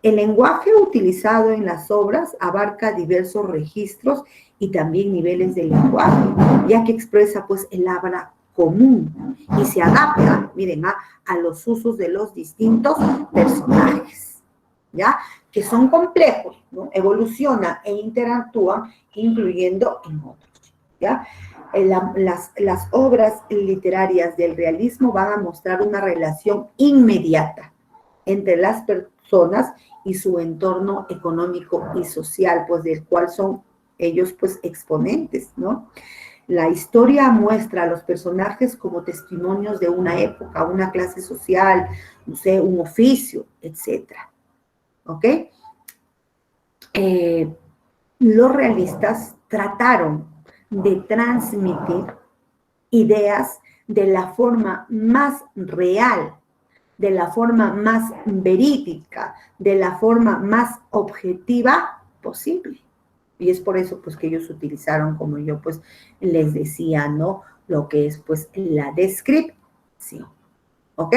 El lenguaje utilizado en las obras abarca diversos registros y también niveles de lenguaje, ya que expresa, pues, el habla común y se adapta, miren, a los usos de los distintos personajes, ¿ya? Que son complejos, ¿no? Evolucionan e interactúan, incluyendo en otros, ¿ya? Las obras literarias del realismo van a mostrar una relación inmediata entre las personas y su entorno económico y social, pues, del cual son ellos, pues, exponentes, ¿no? La historia muestra a los personajes como testimonios de una época, una clase social, no sé, un oficio, etcétera, ¿ok? Los realistas trataron de transmitir ideas de la forma más real, de la forma más verídica, de la forma más objetiva posible. Y es por eso, pues, que ellos utilizaron, como yo, pues, les decía, ¿no? Lo que es, pues, la descripción, ¿ok?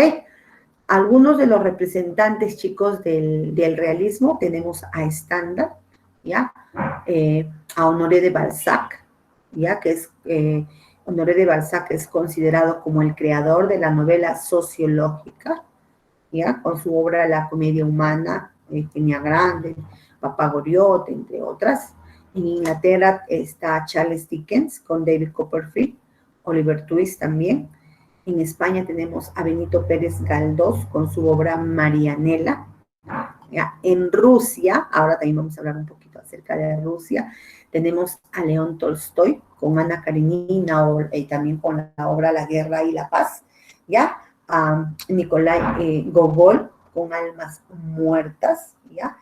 Algunos de los representantes, chicos, del realismo, tenemos a Stendhal, ¿ya? A Honoré de Balzac, ¿ya? Que es, Honoré de Balzac es considerado como el creador de la novela sociológica, ¿ya? Con su obra La comedia humana, Peña Grande, Papá Goriot, entre otras. En Inglaterra está Charles Dickens con David Copperfield, Oliver Twist también. En España tenemos a Benito Pérez Galdós con su obra Marianela. ¿Ya? En Rusia, ahora también vamos a hablar un poquito acerca de Rusia, tenemos a León Tolstoy con Ana Karenina y también con la obra La guerra y la paz, ¿ya? A Nikolai Gogol con Almas muertas, ¿ya?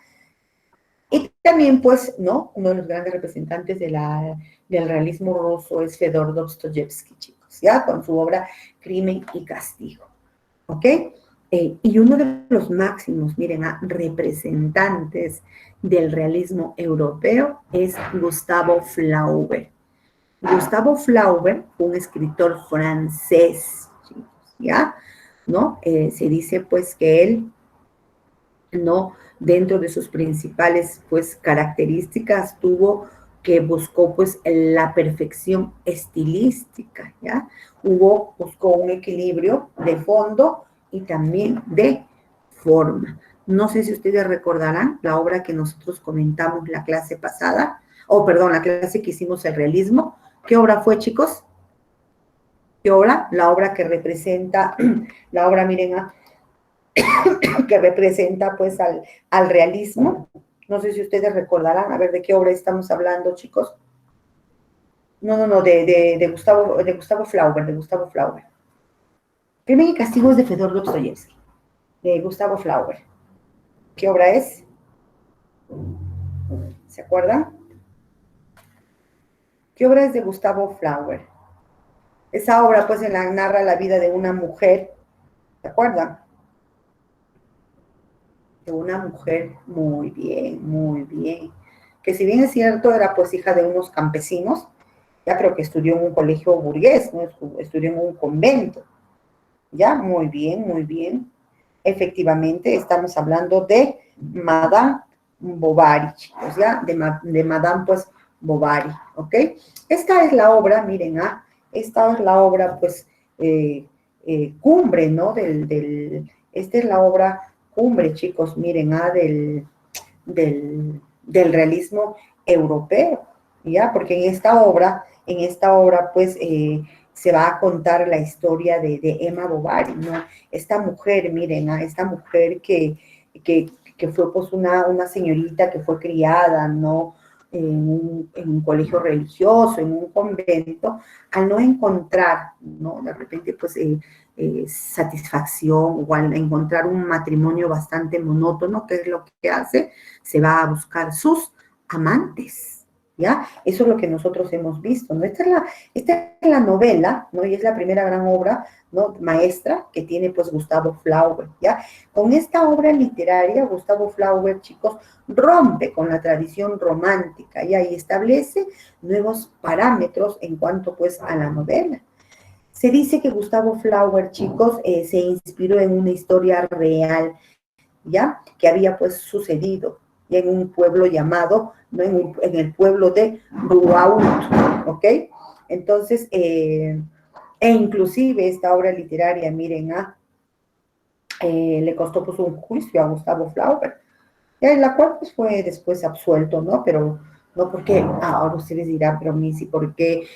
Y también, pues, ¿no? Uno de los grandes representantes del realismo ruso es Fedor Dostoyevsky, chicos, ¿ya? Con su obra Crimen y Castigo, ¿ok? Y uno de los máximos, miren, representantes del realismo europeo es Gustavo Flaubert, Gustavo Flaubert fue un escritor francés, ¿ya? ¿No? Se dice pues que él, ¿no? Dentro de sus principales pues características tuvo que buscó pues la perfección estilística, ¿ya? Buscó un equilibrio de fondo y también de forma. No sé si ustedes recordarán la obra que nosotros comentamos la clase pasada, o perdón, la clase que hicimos el realismo. ¿Qué obra fue, chicos? ¿Qué obra? La obra que representa, la obra, miren, que representa pues al realismo. No sé si ustedes recordarán, a ver, ¿de qué obra estamos hablando, chicos? No, de Gustavo Flaubert, de Gustavo Flaubert. Crimen y Castigo es de Fedor Dostoyevsky, de Gustavo Flaubert. ¿Qué obra es? ¿Se acuerdan? ¿Qué obra es de Gustavo Flaubert? Esa obra pues narra la vida de una mujer, ¿se acuerdan? De una mujer muy bien, que si bien es cierto era pues hija de unos campesinos, ya, pero que estudió en un colegio burgués, ¿no? Estudió en un convento, ya, muy bien. Efectivamente, estamos hablando de Madame Bovary, chicos, ya, de Madame pues Bovary, ¿ok? Esta es la obra, miren, esta es la obra pues cumbre, ¿no? Esta es la obra cumbre, chicos, miren, del realismo europeo, ¿ya? Porque en esta obra pues se va a contar la historia de Emma Bovary, ¿no? Esta mujer, miren, esta mujer que fue pues una señorita que fue criada, ¿no? En un colegio religioso, en un convento, al no encontrar, ¿no? De repente, pues, satisfacción o al encontrar un matrimonio bastante monótono, ¿qué es lo que hace? Se va a buscar sus amantes, ¿ya? Eso es lo que nosotros hemos visto, ¿no? Esta es la novela, ¿no? Y es la primera gran obra, ¿no? Maestra que tiene, pues, Gustavo Flaubert, ¿ya? Con esta obra literaria, Gustavo Flaubert, chicos, rompe con la tradición romántica, ¿ya? Y establece nuevos parámetros en cuanto, pues, a la novela. Se dice que Gustavo Flaubert, chicos, se inspiró en una historia real, ¿ya? Que había pues sucedido en un pueblo llamado, ¿no? En el pueblo de Ruaut, ¿ok? Entonces, e inclusive esta obra literaria, miren, le costó pues un juicio a Gustavo Flaubert, en la cual pues fue después absuelto, ¿no? Pero no porque, ahora ustedes dirán, pero Missy, ¿por qué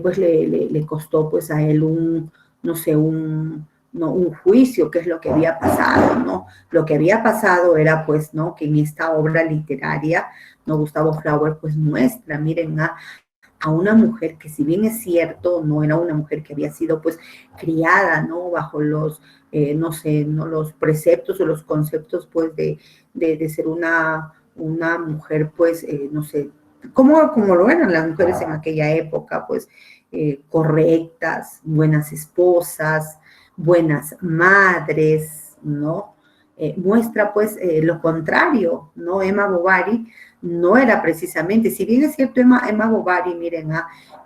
pues le costó pues a él no sé, no, un juicio? ¿Qué es lo que había pasado, no? Lo que había pasado era pues, ¿no? Que en esta obra literaria, ¿no? Gustavo Flaubert pues muestra, miren, a una mujer que si bien es cierto, no era una mujer que había sido pues criada, ¿no? Bajo los, no sé, ¿no? Los preceptos o los conceptos pues de ser una mujer pues, no sé, como lo eran las mujeres en aquella época, pues correctas, buenas esposas, buenas madres, ¿no? Muestra pues lo contrario, ¿no? Emma Bovary no era precisamente, si bien es cierto, Emma Bovary, miren,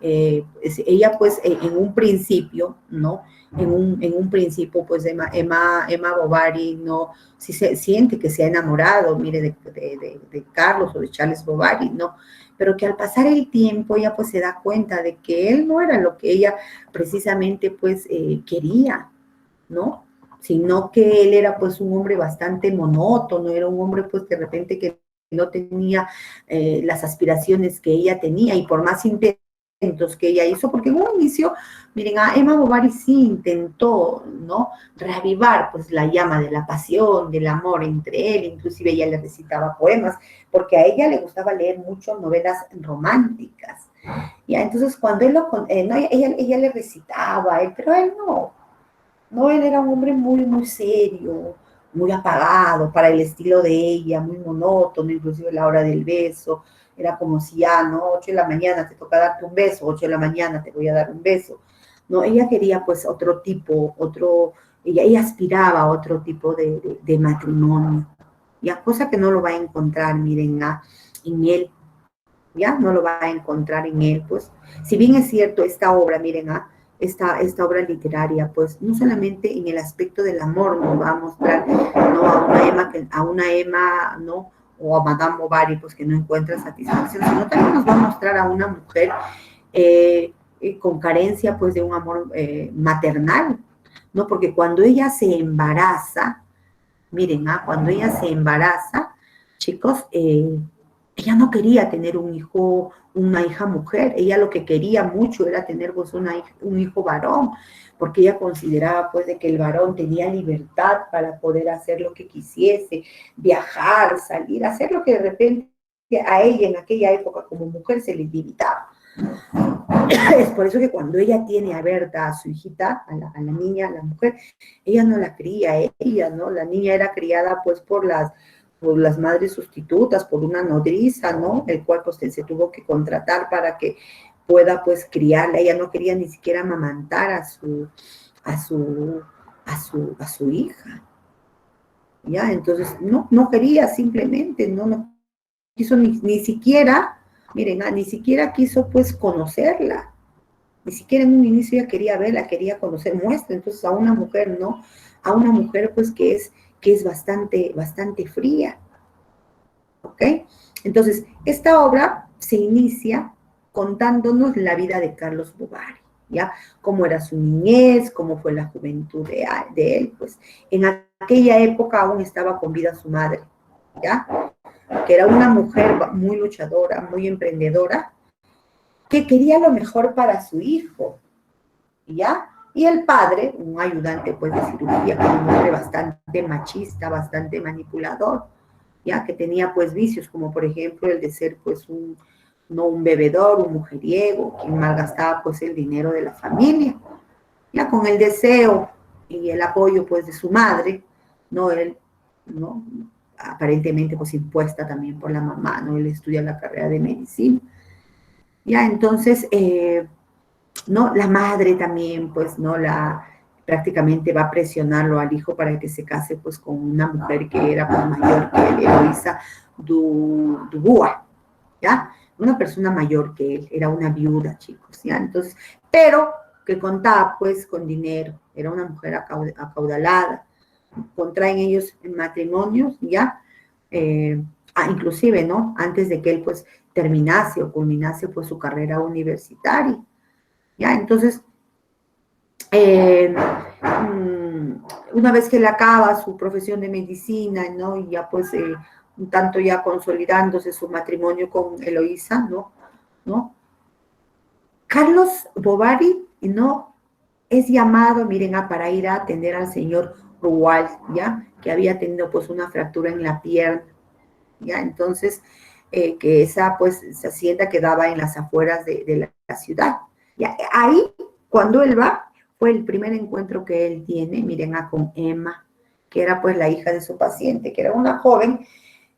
ella pues en un principio, ¿no? En un principio, pues Emma Bovary no, si se siente que se ha enamorado, mire, de Carlos o de Charles Bovary, ¿no? Pero que al pasar el tiempo ella pues se da cuenta de que él no era lo que ella precisamente pues quería, ¿no? Sino que él era pues un hombre bastante monótono, era un hombre pues de repente que no tenía las aspiraciones que ella tenía y por más intentos que ella hizo, porque en un inicio, miren, a Emma Bovary sí intentó, ¿no? Reavivar pues la llama de la pasión, del amor entre él, inclusive ella le recitaba poemas, porque a ella le gustaba leer mucho novelas románticas, ¿ya? Entonces cuando él no, ella le recitaba a él, pero él no, él era un hombre muy serio, muy apagado para el estilo de ella, muy monótono, inclusive la hora del beso. Era como si ya, ¿no? 8 de la mañana te toca darte un beso, 8 de la mañana te voy a dar un beso. No, ella quería pues otro tipo, ella aspiraba a otro tipo de matrimonio. Ya, cosa que no lo va a encontrar, miren, en él, ya no lo va a encontrar en él, pues. Si bien es cierto, esta obra, miren, esta obra literaria, pues, no solamente en el aspecto del amor nos va a mostrar, ¿no? A una Emma, ¿no? O a Madame Bovary, pues, que no encuentra satisfacción, sino también nos va a mostrar a una mujer con carencia, pues, de un amor maternal, ¿no? Porque cuando ella se embaraza, miren, cuando ella se embaraza, chicos, ella no quería tener un hijo, una hija mujer, ella lo que quería mucho era tener pues un hijo varón, porque ella consideraba pues de que el varón tenía libertad para poder hacer lo que quisiese, viajar, salir, hacer lo que de repente a ella en aquella época como mujer se le limitaba. Es por eso que cuando ella tiene a Berta, a su hijita, a la niña, a la mujer, ella no la cría, ella, ¿no? La niña era criada pues por las madres sustitutas, por una nodriza, ¿no? El cual pues se tuvo que contratar para que pueda pues criarla. Ella no quería ni siquiera amamantar a su hija. ¿Ya? Entonces, no quería simplemente, no quiso ni siquiera, miren, ni siquiera quiso pues conocerla. Ni siquiera en un inicio ella quería verla, quería conocer, muestra entonces a una mujer, ¿no? A una mujer pues que es bastante fría. ¿Ok? Entonces, esta obra se inicia contándonos la vida de Carlos Bovary, ¿ya? Cómo era su niñez, cómo fue la juventud de él, pues en aquella época aún estaba con vida su madre, ¿ya? Que era una mujer muy luchadora, muy emprendedora, que quería lo mejor para su hijo, ¿ya? Y el padre, un ayudante pues de cirugía, que un hombre bastante machista, bastante manipulador, ya que tenía pues vicios como por ejemplo el de ser pues no un bebedor, un mujeriego, quien malgastaba pues el dinero de la familia, ya con el deseo y el apoyo pues de su madre, no él, no aparentemente pues impuesta también por la mamá, no él estudia la carrera de medicina, ya entonces no la madre también pues no prácticamente va a presionarlo al hijo para que se case pues con una mujer que era pues mayor que él, Eloisa Dubois, ¿ya? Una persona mayor que él, era una viuda, chicos, ¿ya? Entonces, pero que contaba pues con dinero, era una mujer acaudalada, contraen ellos matrimonios, ¿ya? Inclusive, ¿no? Antes de que él pues terminase o culminase pues su carrera universitaria, ¿ya? Entonces, una vez que él acaba su profesión de medicina, ¿no? Y ya pues un tanto ya consolidándose su matrimonio con Eloísa, ¿no? Carlos Bovary, ¿no? Es llamado, miren, para ir a atender al señor Rouault, ¿ya? Que había tenido pues una fractura en la pierna, ¿ya? Entonces, que esa hacienda quedaba en las afueras de la ciudad. ¿Ya? Ahí, cuando él va, fue el primer encuentro que él tiene, miren, con Emma, que era pues la hija de su paciente, que era una joven,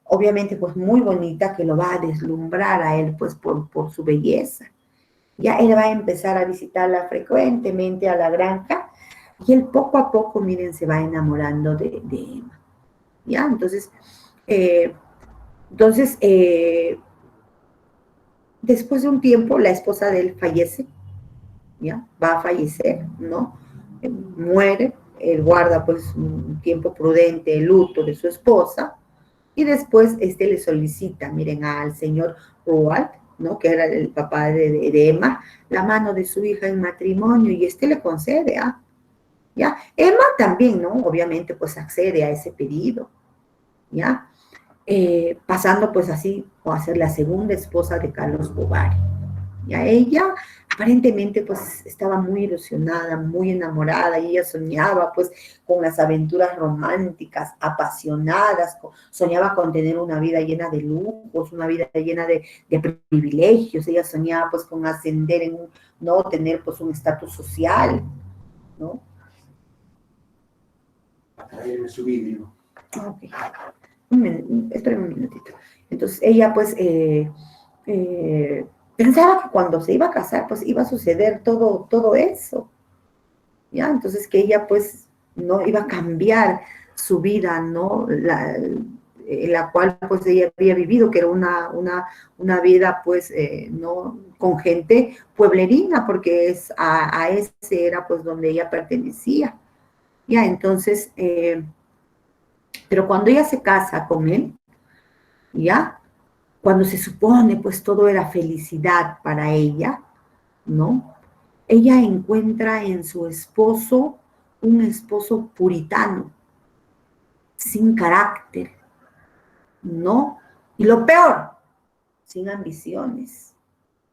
obviamente pues muy bonita, que lo va a deslumbrar a él pues por su belleza. Ya él va a empezar a visitarla frecuentemente a la granja y él poco a poco, miren, se va enamorando de Emma. ¿Ya? Entonces, después de un tiempo, la esposa de él fallece, ¿ya? Va a fallecer, ¿no? Muere, él guarda pues un tiempo prudente el luto de su esposa y después le solicita, miren, al señor Rouault, ¿no? Que era el papá de Emma, la mano de su hija en matrimonio y le concede, ¿ya? Emma también, ¿no? Obviamente pues accede a ese pedido, ¿ya? Pasando pues así a ser la segunda esposa de Carlos Bovary. Ya ella aparentemente pues estaba muy ilusionada, muy enamorada y ella soñaba pues con las aventuras románticas, apasionadas, soñaba con tener una vida llena de lujos, una vida llena de privilegios, ella soñaba pues con ascender no tener pues un estatus social, ¿no? Ahí me subí, digo. Ok. Espera un minutito. Entonces ella pues pensaba que cuando se iba a casar pues iba a suceder todo eso, ¿ya? Entonces que ella pues no iba a cambiar su vida, ¿no? en la cual pues ella había vivido, que era una vida pues no con gente pueblerina, porque a ese era pues donde ella pertenecía. Ya, entonces, pero cuando ella se casa con él, ya, cuando se supone pues todo era felicidad para ella, ¿no? Ella encuentra en su esposo un esposo puritano, sin carácter, ¿no? Y lo peor, sin ambiciones,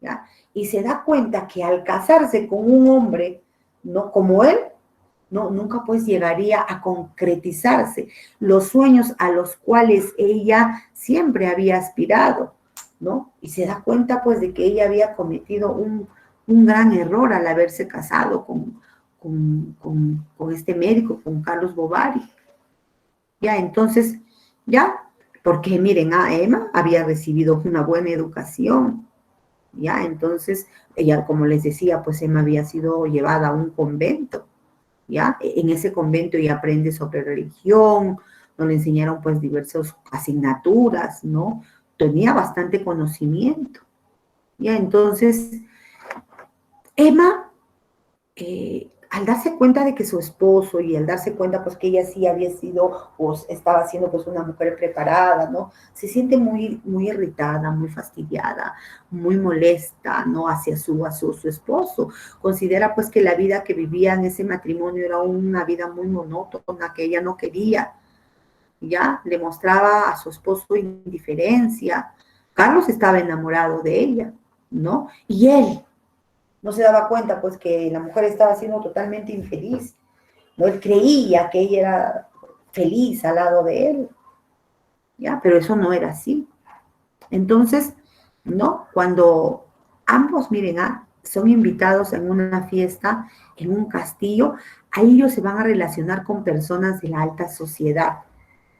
¿ya? Y se da cuenta que al casarse con un hombre, ¿no? Como él, no, nunca pues llegaría a concretizarse los sueños a los cuales ella siempre había aspirado, ¿no? Y se da cuenta pues de que ella había cometido un gran error al haberse casado con este médico, con Carlos Bovary. Ya, entonces, ya, porque miren, a Emma había recibido una buena educación, ya, entonces, ella, como les decía, pues Emma había sido llevada a un convento, ya, en ese convento ella aprende sobre religión, nos le enseñaron pues diversas asignaturas, ¿no? Tenía bastante conocimiento, ya, entonces, Emma al darse cuenta de que su esposo y al darse cuenta pues que ella sí había sido o estaba siendo pues una mujer preparada, ¿no? Se siente muy, muy irritada, muy fastidiada, muy molesta, ¿no? Hacia su esposo. Considera pues que la vida que vivía en ese matrimonio era una vida muy monótona, que ella no quería, ¿ya? Le mostraba a su esposo indiferencia. Carlos estaba enamorado de ella, ¿no? Y él no se daba cuenta pues que la mujer estaba siendo totalmente infeliz, ¿no? Él creía que ella era feliz al lado de él, ¿ya? Pero eso no era así. Entonces, ¿no? Cuando ambos, miren, son invitados en una fiesta, en un castillo, ahí ellos se van a relacionar con personas de la alta sociedad,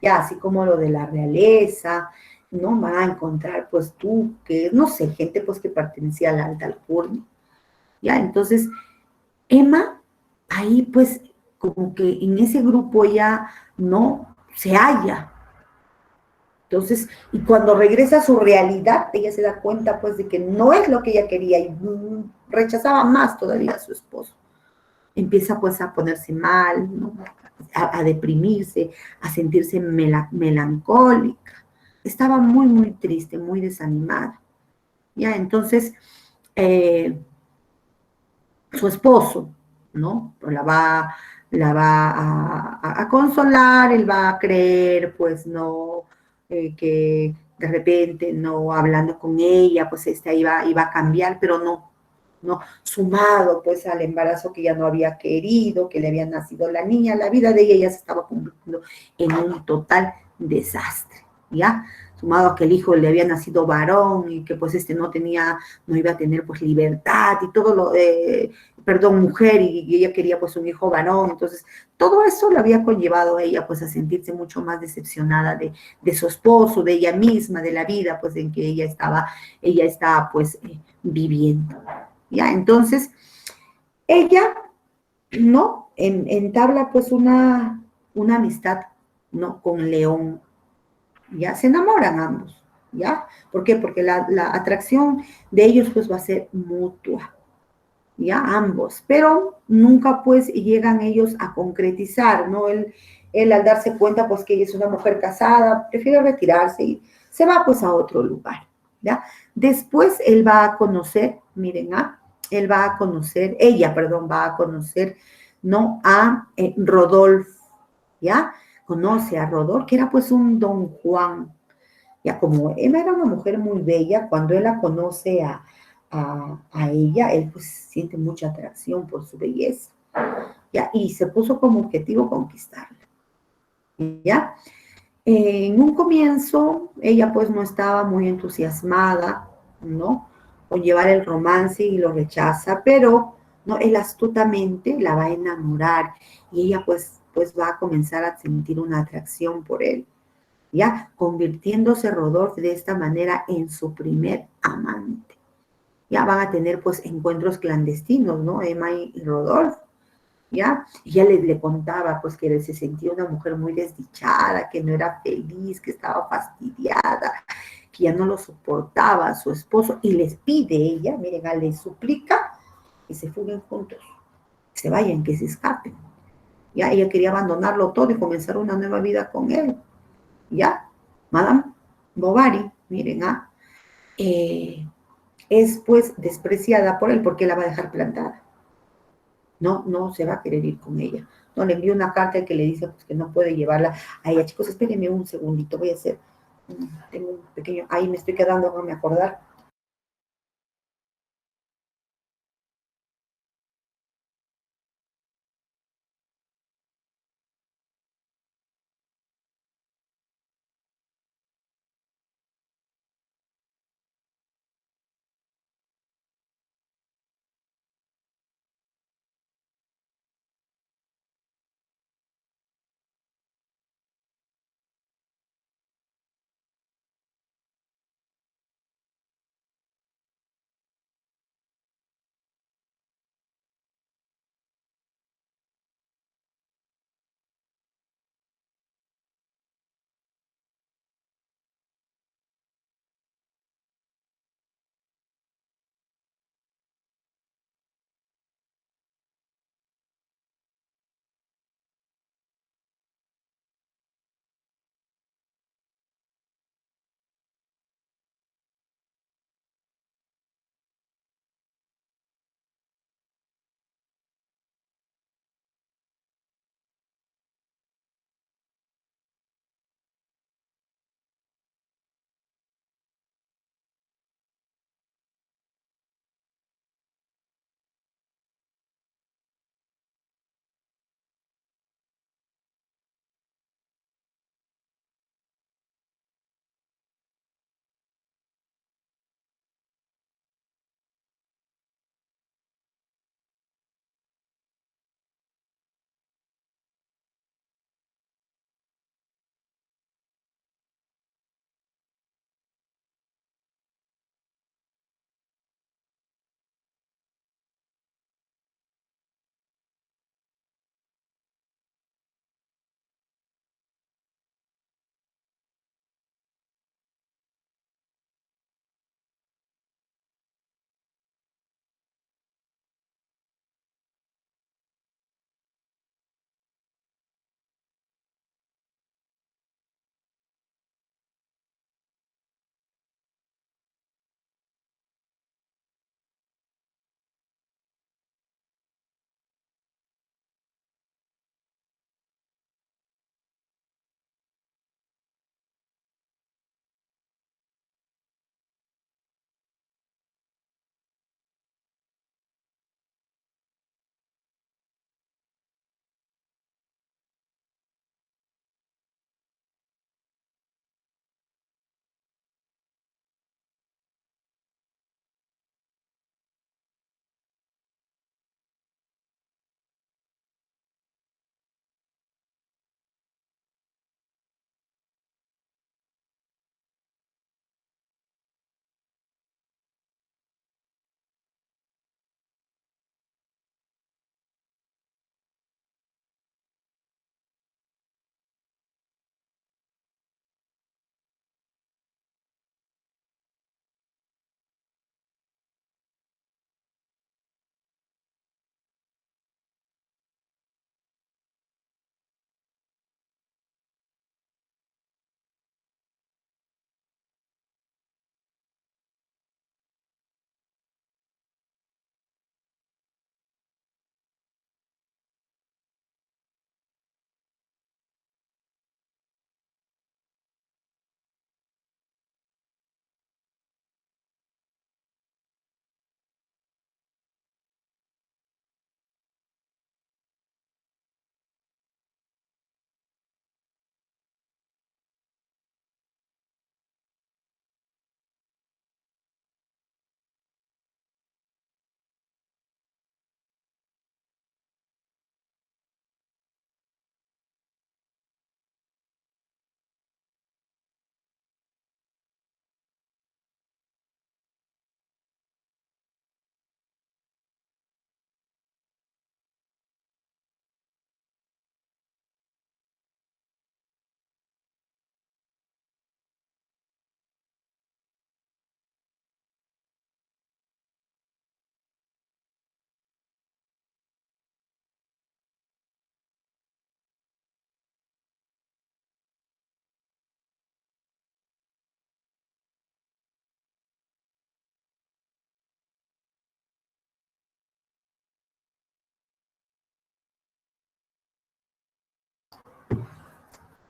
ya, así como lo de la realeza, ¿no? Van a encontrar, pues, tú, que, no sé, gente, pues, que pertenecía a la alta alcurnia, ¿ya? Entonces, Emma, ahí pues como que en ese grupo ya no se halla. Entonces, y cuando regresa a su realidad, ella se da cuenta pues de que no es lo que ella quería y rechazaba más todavía a su esposo. Empieza pues a ponerse mal, ¿no? A deprimirse, a sentirse melancólica. Estaba muy, muy triste, muy desanimada. Ya, entonces, su esposo, ¿no? La va a consolar, él va a creer, pues, no, que de repente, no, hablando con ella, pues, iba a cambiar, pero no, sumado, pues, al embarazo que ya no había querido, que le había nacido la niña, la vida de ella ya se estaba convirtiendo en un total desastre, ¿ya? Sumado a que el hijo le había nacido varón y que pues no iba a tener pues libertad y todo mujer, y ella quería pues un hijo varón, entonces todo eso le había conllevado a ella pues a sentirse mucho más decepcionada de su esposo, de ella misma, de la vida pues en que ella estaba pues viviendo, ¿ya? Entonces, ella, ¿no? Entabla pues una amistad, ¿no? Con León, ¿ya? Se enamoran ambos, ¿ya? ¿Por qué? Porque la atracción de ellos pues va a ser mutua, ¿ya? Ambos, pero nunca pues llegan ellos a concretizar, ¿no? Él al darse cuenta pues que ella es una mujer casada, prefiere retirarse y se va pues a otro lugar, ¿ya? Después él va a conocer, miren, ella, perdón, va a conocer, ¿no? A Rodolfo, ¿ya? Conoce a Rodolfo, que era pues un don Juan, ya, como Emma era una mujer muy bella, cuando él la conoce a ella, él pues siente mucha atracción por su belleza, ya, y se puso como objetivo conquistarla, ya. En un comienzo, ella pues no estaba muy entusiasmada, ¿no? Con llevar el romance y lo rechaza, pero, ¿no? Él astutamente la va a enamorar y ella pues va a comenzar a sentir una atracción por él, ¿ya? Convirtiéndose Rodolfo de esta manera en su primer amante. Ya van a tener pues encuentros clandestinos, ¿no? Emma y Rodolfo, ¿ya? Y ya le contaba, pues, que se sentía una mujer muy desdichada, que no era feliz, que estaba fastidiada, que ya no lo soportaba a su esposo, y les pide ella, miren, les suplica que se fuguen juntos, que se vayan, que se escapen. Ya, ella quería abandonarlo todo y comenzar una nueva vida con él. Ya, Madame Bovary, miren, es pues despreciada por él porque la va a dejar plantada. No, no se va a querer ir con ella. No, le envió una carta que le dice pues, que no puede llevarla a ella. Chicos, espérenme un segundito, voy a hacer, tengo un pequeño, ahí me estoy quedando, déjame acordar.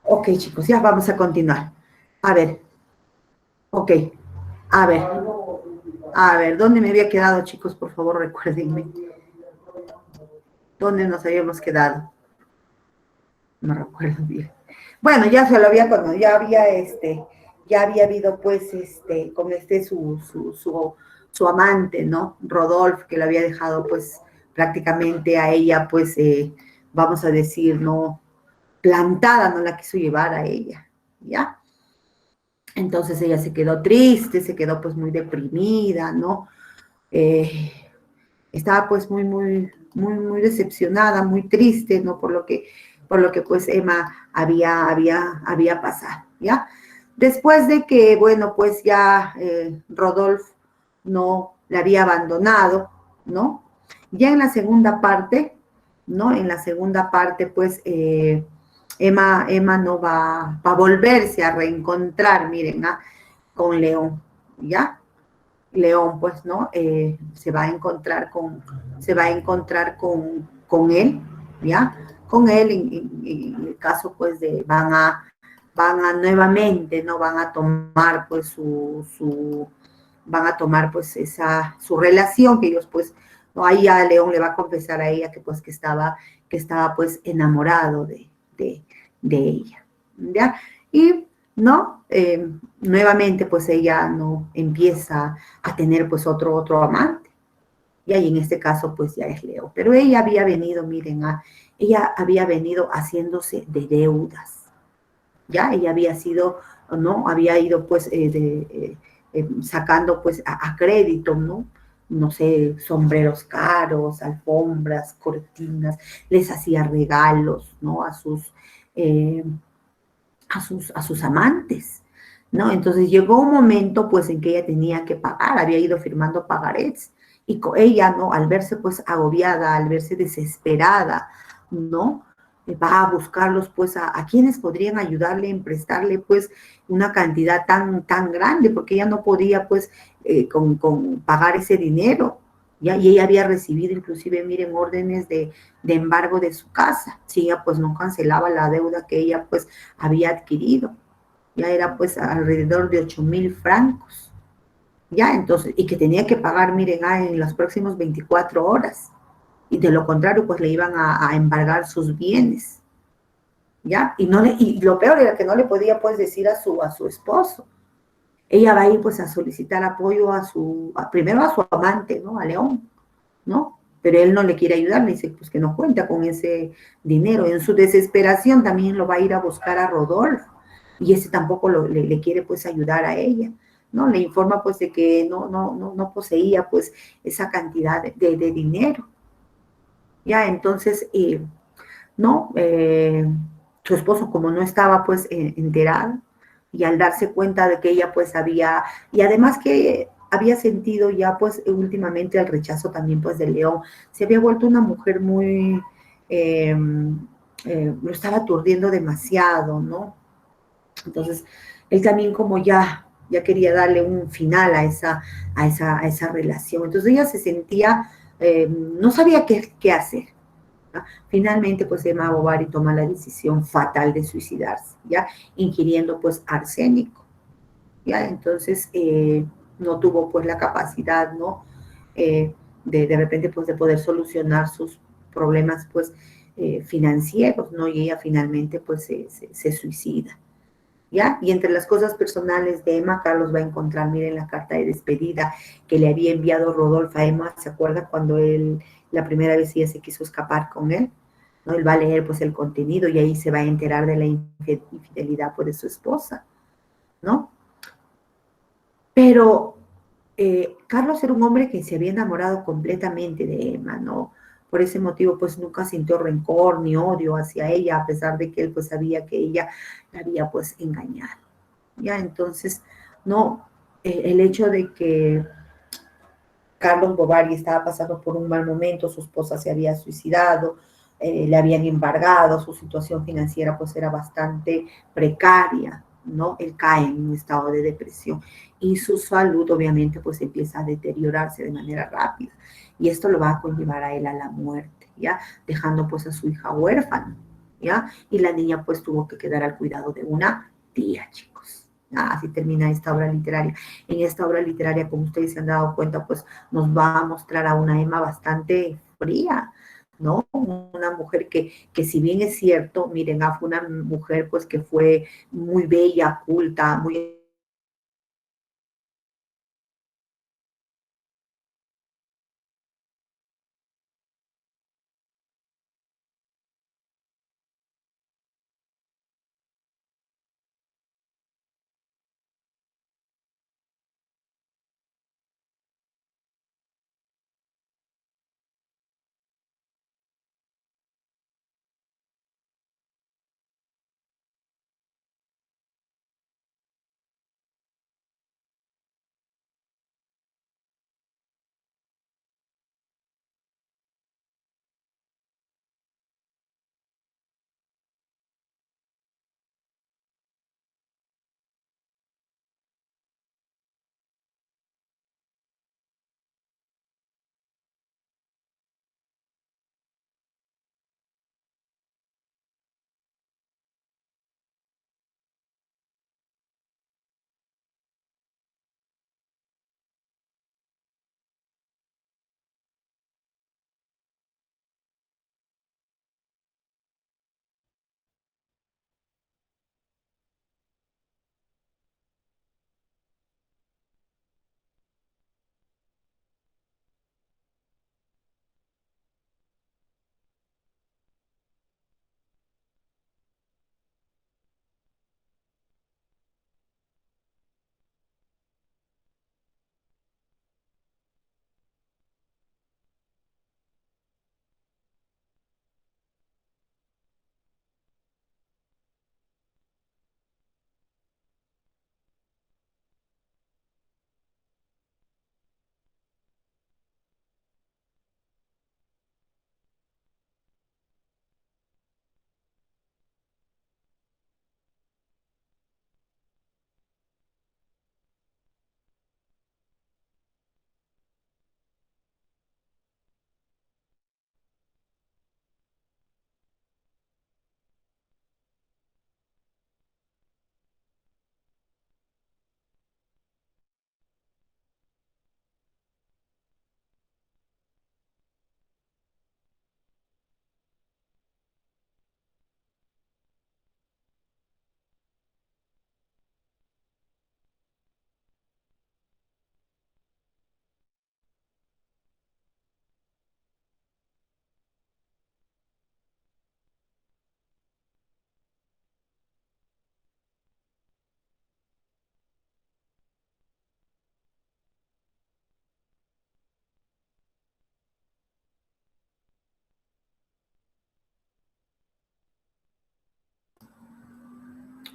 Ok, chicos, ya vamos a continuar. A ver, ok, a ver, ¿dónde me había quedado, chicos? Por favor, recuérdenme. ¿Dónde nos habíamos quedado? No recuerdo bien. Bueno, ya se lo había, cuando ya había habido, pues, con su amante, ¿no? Rodolfo, que le había dejado, pues, prácticamente a ella, pues, vamos a decir, ¿no? Plantada, no la quiso llevar a ella, ¿ya? Entonces ella se quedó triste, se quedó, pues, muy deprimida, ¿no? Eh, Estaba pues muy decepcionada, muy triste, ¿no? Por lo que pues Emma había pasado, ¿ya? Después de que, bueno, pues ya Rodolfo no la había abandonado, ¿no? Ya en la segunda parte, ¿no? En la segunda parte, pues Emma no va a volverse a reencontrar, miren, ¿ah? Con León, ¿ya? León, pues, ¿no? Se va a encontrar con él, ¿ya? Con él, en el caso, pues, van a nuevamente, ¿no? Van a tomar, pues, van a tomar, pues, su relación, que ellos, pues, ¿no? Ahí ya León le va a confesar a ella que estaba pues, enamorado de ella, ¿ya? Y ¿no? Nuevamente, pues ella no empieza a tener pues otro amante. Y ahí en este caso, pues ya es Leo. Pero ella había venido, miren, ella había venido haciéndose de deudas. Ya, ella había sido, ¿no? Había ido pues sacando pues a crédito, ¿no? No sé, sombreros caros, alfombras, cortinas, les hacía regalos, ¿no? Eh, a sus amantes, ¿no? Entonces llegó un momento, pues, en que ella tenía que pagar, había ido firmando pagarés, y ella, ¿no? Al verse, pues, agobiada, al verse desesperada, ¿no? Va a buscarlos, pues, a quienes podrían ayudarle, en prestarle, pues, una cantidad tan grande, porque ella no podía, pues, con pagar ese dinero, ¿ya? Y ella había recibido, inclusive, miren, órdenes de embargo de su casa, si ella, pues, no cancelaba la deuda que ella, pues, había adquirido. Ya era pues alrededor de 8.000 francos. Ya, entonces, y que tenía que pagar, miren, en las próximas 24 horas. Y de lo contrario, pues le iban a embargar sus bienes. ¿Ya? Y lo peor era que no le podía pues decir a su esposo. Ella va a ir pues a solicitar apoyo primero a su amante, ¿no? A León, ¿no? Pero él no le quiere ayudar, le dice pues que no cuenta con ese dinero. En su desesperación también lo va a ir a buscar a Rodolfo y ese tampoco le quiere pues ayudar a ella, ¿no? Le informa pues de que no poseía pues esa cantidad de dinero. Ya, entonces, ¿no? Su esposo como no estaba pues enterado y al darse cuenta de que ella pues y además que había sentido ya pues últimamente el rechazo también pues de León, se había vuelto una mujer muy, lo estaba aturdiendo demasiado, ¿no? Entonces, él también como ya quería darle un final a esa relación. Entonces ella se sentía, no sabía qué hacer. ¿Ya? Finalmente, pues Emma Bovary toma la decisión fatal de suicidarse, ¿ya? Ingiriendo pues arsénico, ¿ya? Entonces, no tuvo pues la capacidad, ¿no? De repente pues de poder solucionar sus problemas pues financieros, ¿no? Y ella finalmente pues se suicida. ¿Ya? Y entre las cosas personales de Emma, Carlos va a encontrar, miren, la carta de despedida que le había enviado Rodolfo a Emma, ¿se acuerda? Cuando la primera vez ella se quiso escapar con él, ¿no? Él va a leer, pues, el contenido y ahí se va a enterar de la infidelidad, pues, de su esposa, ¿no? Pero Carlos era un hombre que se había enamorado completamente de Emma, ¿no? Por ese motivo, pues, nunca sintió rencor ni odio hacia ella, a pesar de que él, pues, sabía que ella la había, pues, engañado. ¿Ya? Entonces, no, el hecho de que Carlos Bovary estaba pasando por un mal momento, su esposa se había suicidado, le habían embargado, su situación financiera pues era bastante precaria, ¿no? Él cae en un estado de depresión y su salud obviamente pues empieza a deteriorarse de manera rápida y esto lo va a conllevar a él a la muerte, ¿ya? Dejando pues a su hija huérfana, ¿ya? Y la niña pues tuvo que quedar al cuidado de una tía, chicos. Así termina esta obra literaria. En esta obra literaria, como ustedes se han dado cuenta, pues nos va a mostrar a una Emma bastante fría, ¿no? Una mujer que si bien es cierto, miren, fue una mujer pues que fue muy bella, culta, muy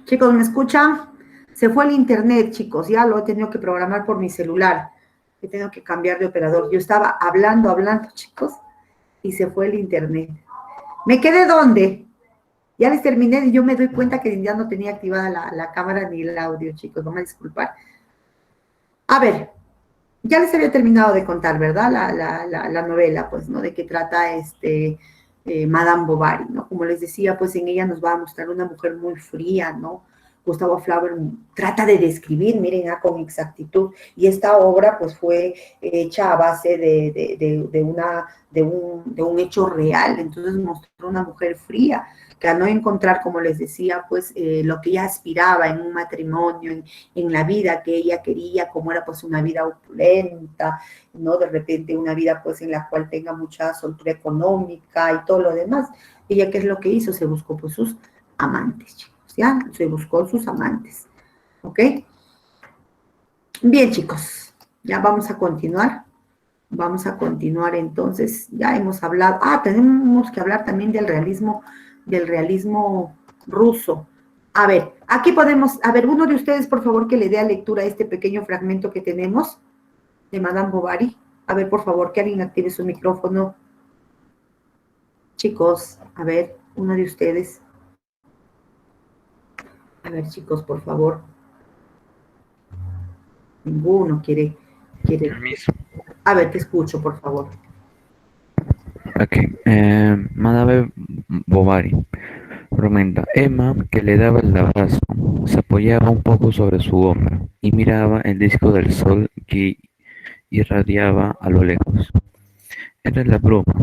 Chicos, ¿me escuchan? Se fue el internet, chicos, ya lo he tenido que programar por mi celular. He tenido que cambiar de operador. Yo estaba hablando, chicos, y se fue el internet. ¿Me quedé dónde? Ya les terminé y yo me doy cuenta que ya no tenía activada la cámara ni el audio, chicos, no me disculpar. A ver, ya les había terminado de contar, ¿verdad? La novela, pues, ¿no? De qué trata Madame Bovary, ¿no? Como les decía, pues en ella nos va a mostrar una mujer muy fría, ¿no? Gustavo Flaubert trata de describir, miren, con exactitud, y esta obra pues fue hecha a base de un hecho real, entonces mostró una mujer fría, que al no encontrar, como les decía, pues lo que ella aspiraba en un matrimonio, en la vida que ella quería, como era pues una vida opulenta, ¿no? De repente una vida pues en la cual tenga mucha soltura económica y todo lo demás. Ella, ¿qué es lo que hizo? Se buscó pues sus amantes, chicos, ¿ya? Se buscó sus amantes, ¿ok? Bien, chicos, ya vamos a continuar. Vamos a continuar entonces, ya hemos hablado, tenemos que hablar también del realismo ruso. A ver, aquí podemos, a ver, uno de ustedes, por favor, que le dé a lectura a este pequeño fragmento que tenemos de Madame Bovary. A ver, por favor, que alguien active su micrófono. Chicos, a ver, uno de ustedes. A ver, chicos, por favor. Ninguno quiere. Permiso. A ver, te escucho, por favor. Ok. Madame Bovary. Tormenta. Emma, que le daba el abrazo, se apoyaba un poco sobre su hombro y miraba el disco del sol que irradiaba a lo lejos. Era la bruma,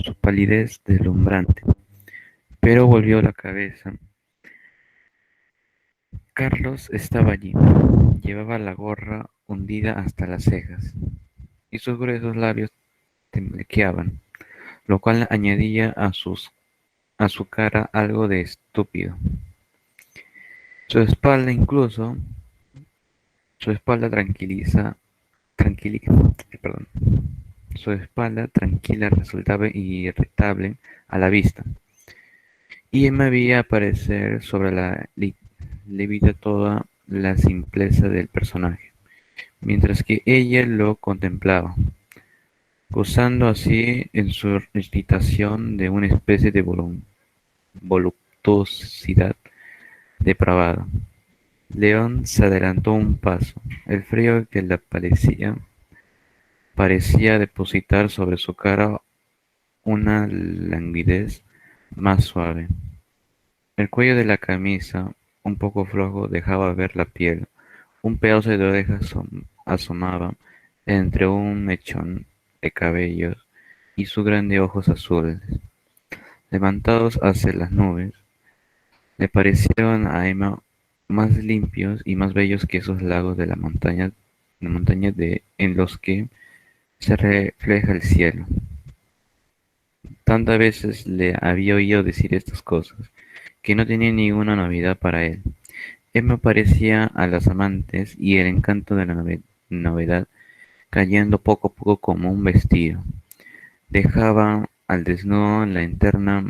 su palidez deslumbrante, pero volvió la cabeza. Carlos estaba allí. Llevaba la gorra hundida hasta las cejas y sus gruesos labios temblequeaban, lo cual añadía a su cara algo de estúpido. Su espalda incluso, su espalda perdón, su espalda tranquila resultaba irritable a la vista, y Emma veía aparecer sobre la levita toda la simpleza del personaje, mientras que ella lo contemplaba, gozando así en su irritación de una especie de voluptuosidad depravada. León se adelantó un paso. El frío que le parecía depositar sobre su cara una languidez más suave. El cuello de la camisa, un poco flojo, dejaba ver la piel. Un pedazo de oreja asomaba entre un mechón de cabellos y sus grandes ojos azules, levantados hacia las nubes, le parecieron a Emma más limpios y más bellos que esos lagos de la montaña en los que se refleja el cielo. Tantas veces le había oído decir estas cosas, que no tenía ninguna novedad para él. Emma parecía a las amantes y el encanto de la novedad cayendo poco a poco como un vestido. Dejaba al desnudo la eterna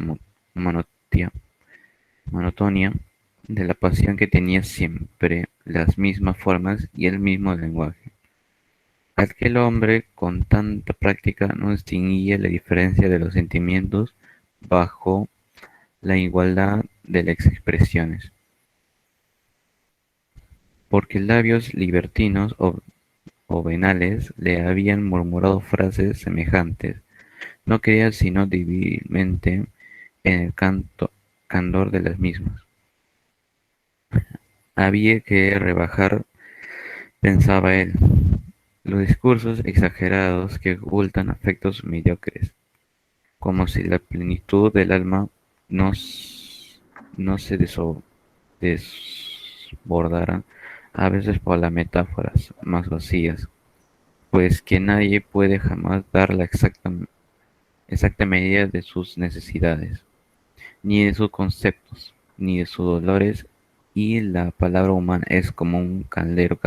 monotonía de la pasión que tenía siempre las mismas formas y el mismo lenguaje. Aquel hombre con tanta práctica no distinguía la diferencia de los sentimientos bajo la igualdad de las expresiones, porque labios libertinos o venales le habían murmurado frases semejantes. No creía sino débilmente en el candor de las mismas. Había que rebajar, pensaba él, los discursos exagerados que ocultan afectos mediocres, como si la plenitud del alma no se desbordara a veces por las metáforas más vacías, pues que nadie puede jamás dar la exacta medida de sus necesidades, ni de sus conceptos, ni de sus dolores, y la palabra humana es como un caldero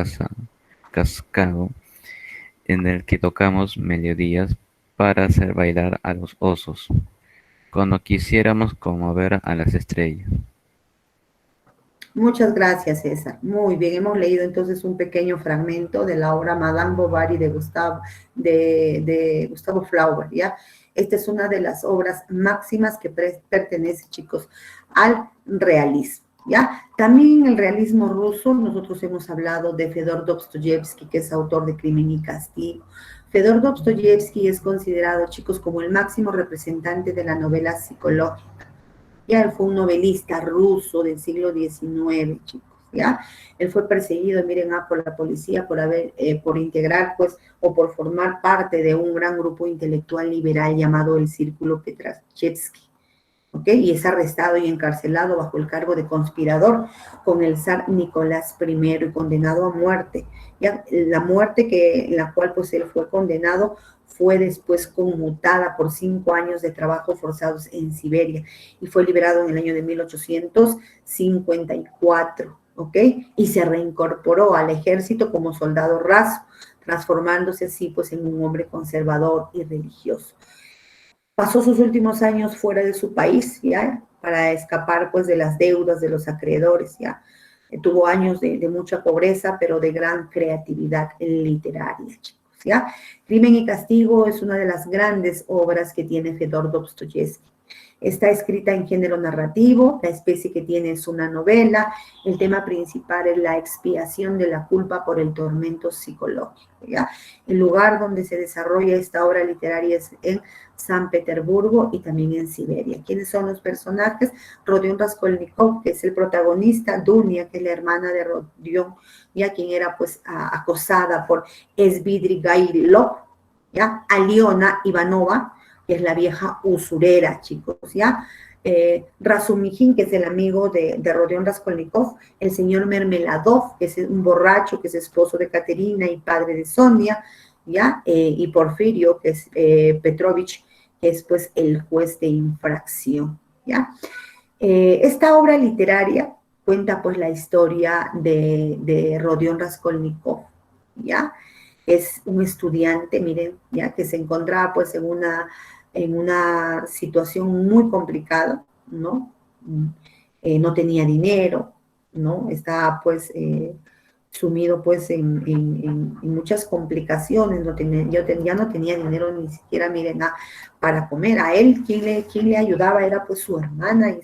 cascado en el que tocamos melodías para hacer bailar a los osos, cuando quisiéramos conmover a las estrellas. Muchas gracias, César. Muy bien, hemos leído entonces un pequeño fragmento de la obra Madame Bovary de Gustavo Flaubert, ¿ya? Esta es una de las obras máximas que pertenece, chicos, al realismo, ¿ya? También el realismo ruso, nosotros hemos hablado de Fedor Dostoyevsky, que es autor de Crimen y Castigo. Fedor Dostoyevsky es considerado, chicos, como el máximo representante de la novela psicológica. Ya él fue un novelista ruso del siglo XIX, chicos, ¿ya? Él fue perseguido, miren, por la policía por integrar, pues, o por formar parte de un gran grupo intelectual liberal llamado el Círculo Petrashevsky, ¿ok? Y es arrestado y encarcelado bajo el cargo de conspirador con el zar Nicolás I y condenado a muerte. Ya, la muerte en la cual, pues, él fue condenado fue después conmutada por 5 años de trabajo forzados en Siberia y fue liberado en el año de 1854, ¿ok? Y se reincorporó al ejército como soldado raso, transformándose así, pues, en un hombre conservador y religioso. Pasó sus últimos años fuera de su país, ¿ya? Para escapar, pues, de las deudas de los acreedores, ¿ya? Tuvo años de mucha pobreza, pero de gran creatividad literaria, chicos, ¿ya? Crimen y Castigo es una de las grandes obras que tiene Fedor Dostoyevsky. Está escrita en género narrativo, la especie que tiene es una novela, el tema principal es la expiación de la culpa por el tormento psicológico, ¿ya? El lugar donde se desarrolla esta obra literaria es en San Petersburgo y también en Siberia. ¿Quiénes son los personajes? Rodion Raskolnikov, que es el protagonista, Dunia, que es la hermana de Rodion, ya quien era pues acosada por Svidrigailov, ¿ya? Aliona Ivanova, que es la vieja usurera, chicos, ¿ya? Razumijin, que es el amigo de Rodion Raskolnikov, el señor Mermeladov, que es un borracho, que es esposo de Caterina y padre de Sonia, ¿ya? Y Porfirio, que es Petrovich, que es pues el juez de infracción, ¿ya? Esta obra literaria cuenta pues la historia de Rodion Raskolnikov, ¿ya? Es un estudiante, miren, ya que se encontraba pues en una situación muy complicada, ¿no? No tenía dinero, ¿no? Estaba pues sumido pues en muchas complicaciones, ya no tenía dinero ni siquiera, miren, para comer. A él quien le ayudaba era pues su hermana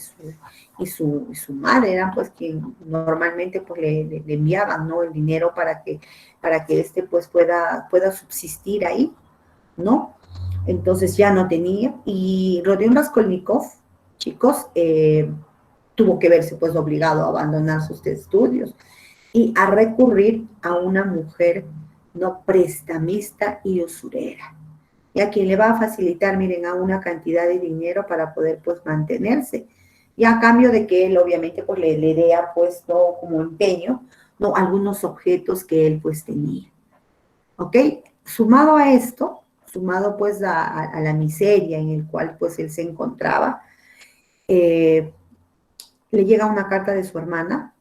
y su madre, eran pues quien normalmente pues le enviaban, ¿no? El dinero para que este pues pueda subsistir ahí, ¿no? Entonces ya no tenía, y Rodion Raskolnikov, chicos, tuvo que verse pues obligado a abandonar sus estudios y a recurrir a una mujer no prestamista y usurera, y a quien le va a facilitar, miren, a una cantidad de dinero para poder pues mantenerse, y a cambio de que él obviamente pues le dé pues no como empeño, no algunos objetos que él pues tenía, ¿ok? Sumado a esto, sumado pues a la miseria en el cual pues él se encontraba, le llega una carta de su hermana,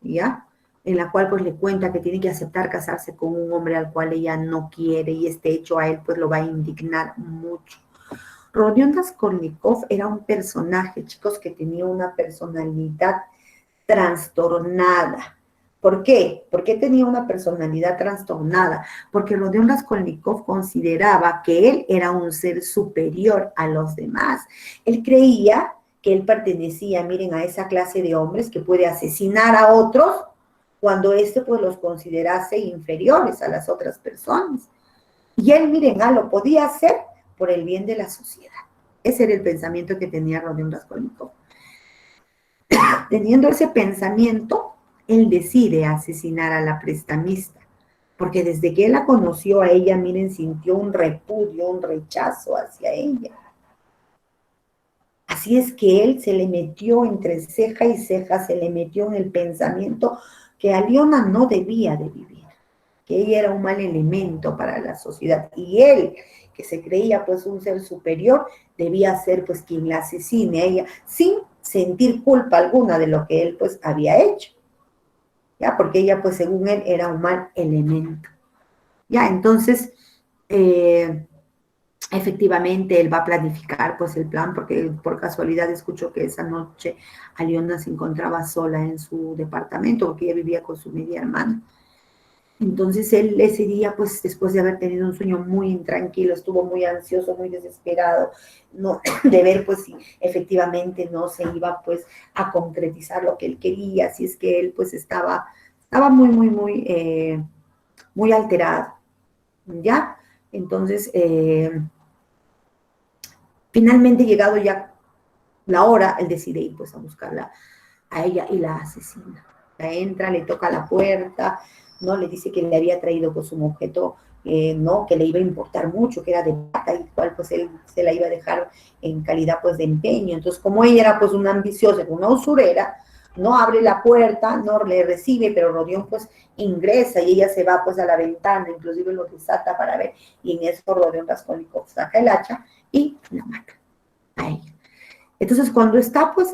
¿ya? En la cual pues le cuenta que tiene que aceptar casarse con un hombre al cual ella no quiere, y este hecho a él pues lo va a indignar mucho. Rodion Raskolnikov era un personaje, chicos, que tenía una personalidad trastornada. ¿Por qué? ¿Por qué tenía una personalidad trastornada? Porque Rodion Raskolnikov consideraba que él era un ser superior a los demás. Él creía que él pertenecía, miren, a esa clase de hombres que puede asesinar a otros cuando éste pues los considerase inferiores a las otras personas. Y él, miren, lo podía hacer por el bien de la sociedad. Ese era el pensamiento que tenía Rodion Raskolnikov. Teniendo ese pensamiento, él decide asesinar a la prestamista, porque desde que él la conoció a ella, miren, sintió un repudio, un rechazo hacia ella. Así es que él se le metió entre ceja y ceja, se le metió en el pensamiento que Aliona no debía de vivir, que ella era un mal elemento para la sociedad, y él, que se creía pues un ser superior, debía ser pues quien la asesine a ella, sin sentir culpa alguna de lo que él pues había hecho, ¿ya? Porque ella pues según él era un mal elemento, ¿ya? Entonces, efectivamente él va a planificar pues el plan, porque por casualidad escuchó que esa noche Aliona se encontraba sola en su departamento, porque ella vivía con su media hermana. Entonces él ese día, pues después de haber tenido un sueño muy intranquilo, estuvo muy ansioso, muy desesperado, ¿no? De ver pues si efectivamente no se iba pues a concretizar lo que él quería, así es que él pues estaba muy alterado, ¿ya? Entonces, finalmente llegado ya la hora, él decide ir pues a buscarla a ella y la asesina. La entra, le toca la puerta, ¿no? Le dice que le había traído pues un objeto, ¿no? Que le iba a importar mucho, que era de plata, y cual pues él se la iba a dejar en calidad pues de empeño. Entonces, como ella era pues una ambiciosa, una usurera, no abre la puerta, no le recibe, pero Rodion pues ingresa y ella se va pues a la ventana, inclusive lo desata para ver, y en eso Rodion Raskolnikov saca el hacha y la mata a ella. Entonces, cuando está pues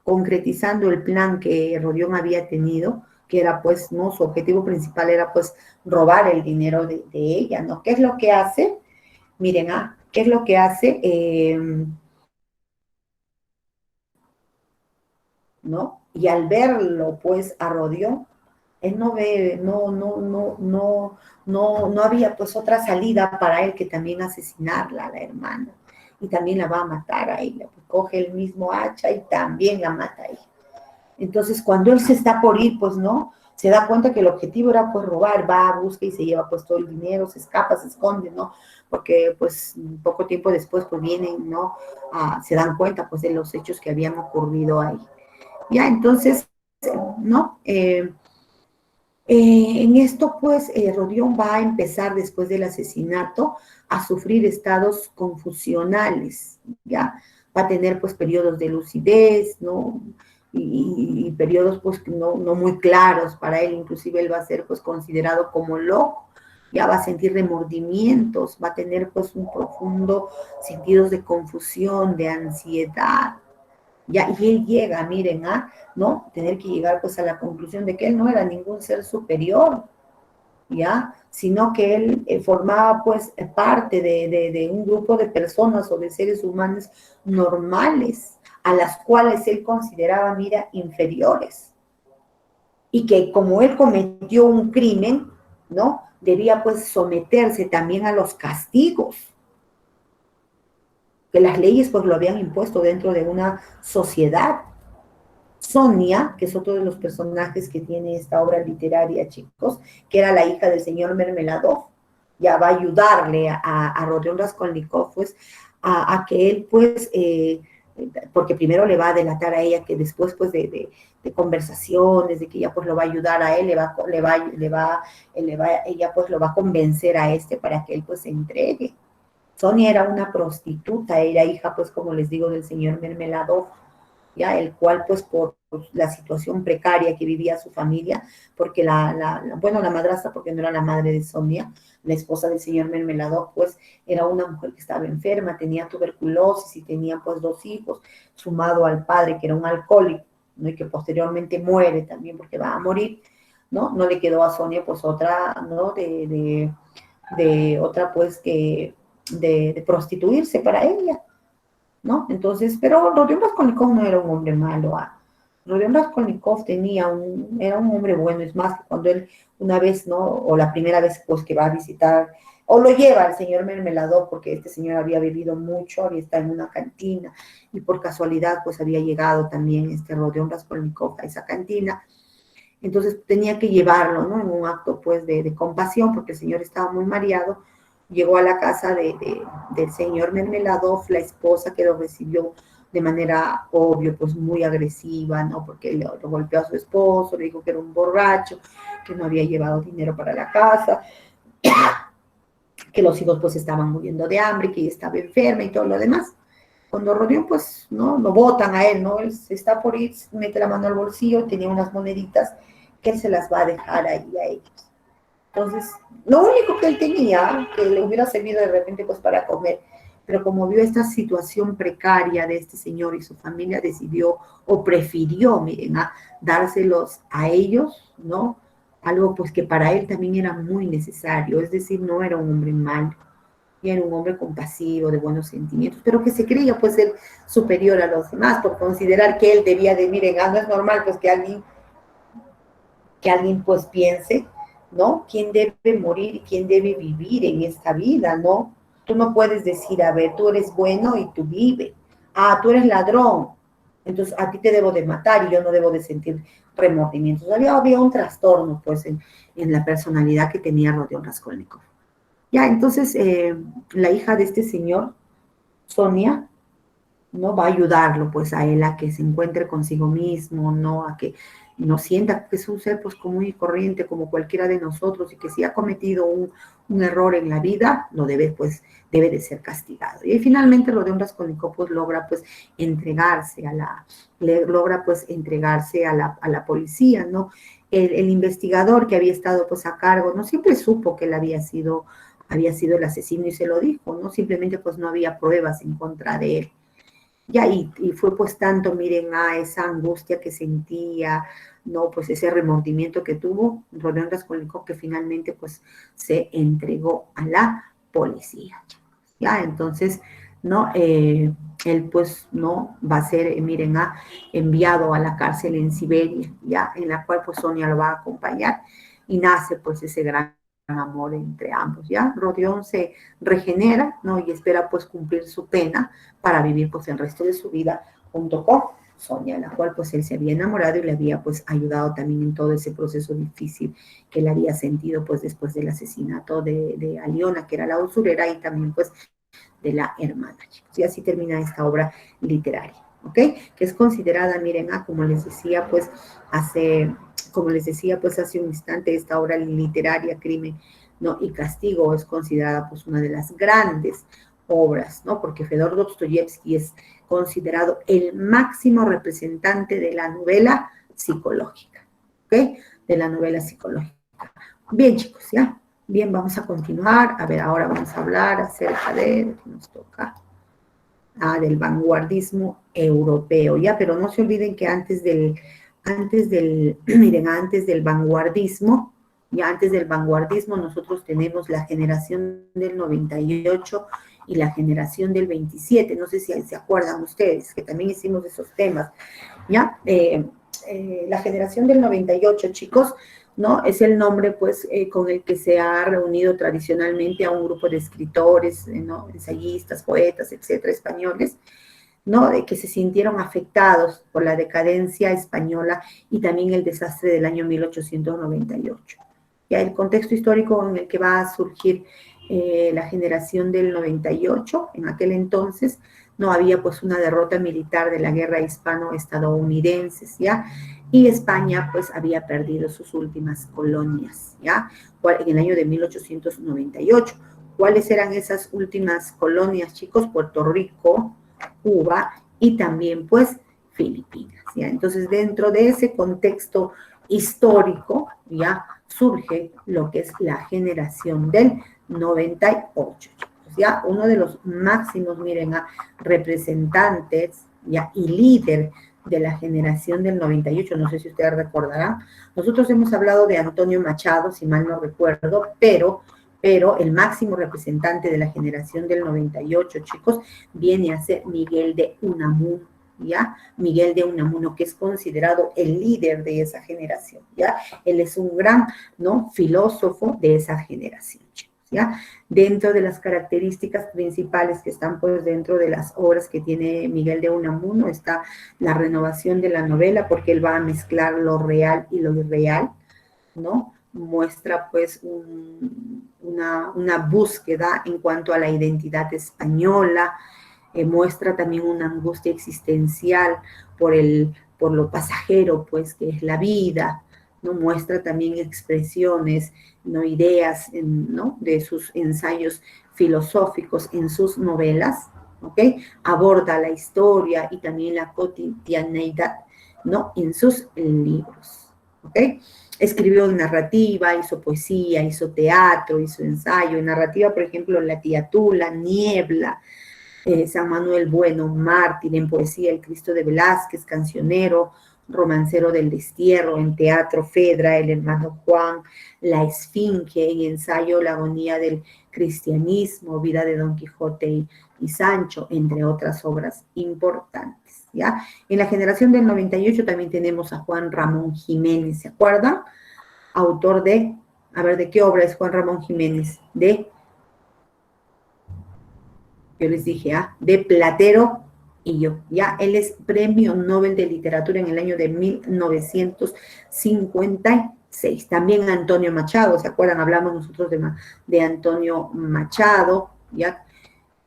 concretizando el plan que Rodion había tenido, que era pues, ¿no? Su objetivo principal era pues robar el dinero de ella, ¿no? ¿Qué es lo que hace? Miren, ¿qué es lo que hace? ¿No? Y al verlo pues a Rodion, él no ve, no había pues otra salida para él que también asesinarla a la hermana. y también la va a matar a ella. Pues coge el mismo hacha y también la mata a ella. Entonces, cuando él se está por ir, pues no, se da cuenta que el objetivo era pues robar, va, busca y se lleva pues todo el dinero, se escapa, se esconde, ¿no? Porque pues poco tiempo después pues vienen, ¿no? Se dan cuenta pues de los hechos que habían ocurrido ahí. Ya, entonces, ¿no? En esto, pues, Rodión va a empezar después del asesinato a sufrir estados confusionales, ¿ya? Va a tener, pues, periodos de lucidez, ¿no? Y periodos, pues, no muy claros para él, inclusive él va a ser, pues, considerado como loco, ya va a sentir remordimientos, va a tener, pues, un profundo sentidos de confusión, de ansiedad, ya, y él llega, miren, ¿no? Tener que llegar pues a la conclusión de que él no era ningún ser superior, ¿ya? Sino que él formaba pues parte de un grupo de personas o de seres humanos normales, a las cuales él consideraba, mira, inferiores. Y que como él cometió un crimen, ¿no? Debía pues someterse también a los castigos que las leyes pues lo habían impuesto dentro de una sociedad. Sonia, que es otro de los personajes que tiene esta obra literaria, chicos, que era la hija del señor Mermeladov, ya va a ayudarle a Rodion Raskolnikov, pues, a que él, pues, porque primero le va a delatar a ella, que después, pues, de conversaciones, de que ella, pues, lo va a ayudar a él, ella, pues, lo va a convencer a este para que él, pues, se entregue. Sonia era una prostituta, era hija, pues, como les digo, del señor Mermeladov, ya, el cual pues por la situación precaria que vivía su familia, porque la madrastra, porque no era la madre de Sonia, la esposa del señor Mermeladov, pues era una mujer que estaba enferma, tenía tuberculosis y tenía pues 2 hijos, sumado al padre que era un alcohólico, ¿no? Y que posteriormente muere también porque va a morir, ¿no? No le quedó a Sonia pues otra, ¿no? De otra pues que de prostituirse para ella, ¿no? Entonces, pero Rodion Raskolnikov no era un hombre malo. Rodion Raskolnikov era un hombre bueno. Es más, cuando él una vez, ¿no? O la primera vez, pues, que va a visitar, o lo lleva al señor Mermeladov, porque este señor había bebido mucho, había estado en una cantina, y por casualidad, pues, había llegado también este Rodion Raskolnikov a esa cantina. Entonces, tenía que llevarlo, ¿no? En un acto, pues, de compasión, porque el señor estaba muy mareado. Llegó a la casa del señor Mermeladov, la esposa que lo recibió de manera obvio, pues muy agresiva, ¿no? Porque lo golpeó a su esposo, le dijo que era un borracho, que no había llevado dinero para la casa, que los hijos pues estaban muriendo de hambre, que ella estaba enferma y todo lo demás. Cuando Rodion, pues, ¿no? Lo botan a él, ¿no? Él se está por ir, mete la mano al bolsillo, tenía unas moneditas que él se las va a dejar ahí a ellos. Entonces, lo único que él tenía, que le hubiera servido de repente pues para comer, pero como vio esta situación precaria de este señor y su familia, decidió o prefirió, miren, dárselos a ellos, ¿no? Algo pues que para él también era muy necesario, es decir, no era un hombre malo, y era un hombre compasivo, de buenos sentimientos, pero que se creía pues ser superior a los demás por considerar que él debía de, miren, no es normal pues que alguien pues piense, ¿no? ¿Quién debe morir y quién debe vivir en esta vida, ¿no? Tú no puedes decir, a ver, tú eres bueno y tú vives. Tú eres ladrón, entonces a ti te debo de matar y yo no debo de sentir remordimientos. Había un trastorno, pues, en la personalidad que tenía Rodion Raskolnikov. Ya, entonces, la hija de este señor, Sonia, ¿no? Va a ayudarlo, pues, a él a que se encuentre consigo mismo, ¿no? A que no sienta que es un ser, pues, común y corriente como cualquiera de nosotros y que si ha cometido un error en la vida, pues, debe de ser castigado. Y finalmente Rodion Raskolnikov, pues, logra, pues, entregarse a la policía, ¿no? El investigador que había estado, pues, a cargo, no siempre supo que él había sido el asesino y se lo dijo, ¿no? Simplemente, pues, no había pruebas en contra de él. Ya, y fue pues tanto, miren, esa angustia que sentía, ¿no? Pues ese remordimiento que tuvo Rodion Raskolnikov, que finalmente pues se entregó a la policía. Ya, entonces, ¿no? Él pues, ¿no? Va a ser, miren, enviado a la cárcel en Siberia, ya, en la cual pues Sonia lo va a acompañar y nace pues ese gran amor entre ambos, ¿ya? Rodión se regenera, ¿no? Y espera, pues, cumplir su pena para vivir, pues, el resto de su vida junto con Sonia, la cual, pues, él se había enamorado y le había, pues, ayudado también en todo ese proceso difícil que él había sentido, pues, después del asesinato de Aliona, que era la usurera, y también, pues, de la hermana, chicos. Y así termina esta obra literaria, ¿ok? Que es considerada, miren, como les decía, pues, hace un instante, esta obra literaria, Crimen, ¿no? y Castigo, es considerada, pues, una de las grandes obras, ¿no? Porque Fedor Dostoyevsky es considerado el máximo representante de la novela psicológica, ¿ok? De la novela psicológica. Bien, chicos, ¿ya? Bien, vamos a continuar. A ver, ahora vamos a hablar acerca de, ¿qué nos toca? Del vanguardismo europeo, ¿ya? Pero no se olviden que antes del vanguardismo, ya antes del vanguardismo nosotros tenemos la generación del 98 y la generación del 27, no sé si se acuerdan ustedes, que también hicimos esos temas, ¿ya? La generación del 98, chicos, ¿no? Es el nombre, pues, con el que se ha reunido tradicionalmente a un grupo de escritores, ¿no? Ensayistas, poetas, etcétera, españoles, ¿no? De que se sintieron afectados por la decadencia española y también el desastre del año 1898. Ya el contexto histórico en el que va a surgir la generación del 98, en aquel entonces, no había, pues, una derrota militar de la guerra hispano-estadounidense, ¿ya? Y España, pues, había perdido sus últimas colonias, ¿ya? En el año de 1898. ¿Cuáles eran esas últimas colonias, chicos? Puerto Rico, Cuba y también, pues, Filipinas, ¿ya? Entonces, dentro de ese contexto histórico, ¿ya? Surge lo que es la generación del 98, chicos, ¿ya? Uno de los máximos, miren, representantes, ¿ya? Y líder de la generación del 98, no sé si ustedes recordarán, nosotros hemos hablado de Antonio Machado, si mal no recuerdo, pero el máximo representante de la generación del 98, chicos, viene a ser Miguel de Unamuno, ¿ya? Miguel de Unamuno, que es considerado el líder de esa generación, ¿ya? Él es un gran, ¿no? filósofo de esa generación, chicos, ¿ya? Dentro de las características principales que están, pues, dentro de las obras que tiene Miguel de Unamuno está la renovación de la novela, porque él va a mezclar lo real y lo irreal, ¿no? Muestra, pues, una búsqueda en cuanto a la identidad española, muestra también una angustia existencial por lo pasajero, pues, que es la vida, ¿no? Muestra también expresiones, ¿no? Ideas, ¿no? de sus ensayos filosóficos en sus novelas, ¿ok? Aborda la historia y también la cotidianeidad, ¿no? en sus libros, ¿ok? Escribió narrativa, hizo poesía, hizo teatro, hizo ensayo. En narrativa, por ejemplo, La tía Tula, Niebla, San Manuel Bueno, Mártir. En poesía, El Cristo de Velázquez, Cancionero, Romancero del Destierro. En teatro, Fedra, El hermano Juan, La Esfinge. En ensayo, La agonía del cristianismo, Vida de Don Quijote y Sancho, entre otras obras importantes, ¿ya? En la generación del 98 también tenemos a Juan Ramón Jiménez, ¿se acuerdan? Autor de, a ver, ¿de qué obra es Juan Ramón Jiménez? Yo les dije, de Platero y yo, ¿ya? Él es Premio Nobel de Literatura en el año de 1956. También Antonio Machado, ¿se acuerdan? Hablamos nosotros de Antonio Machado, ¿ya?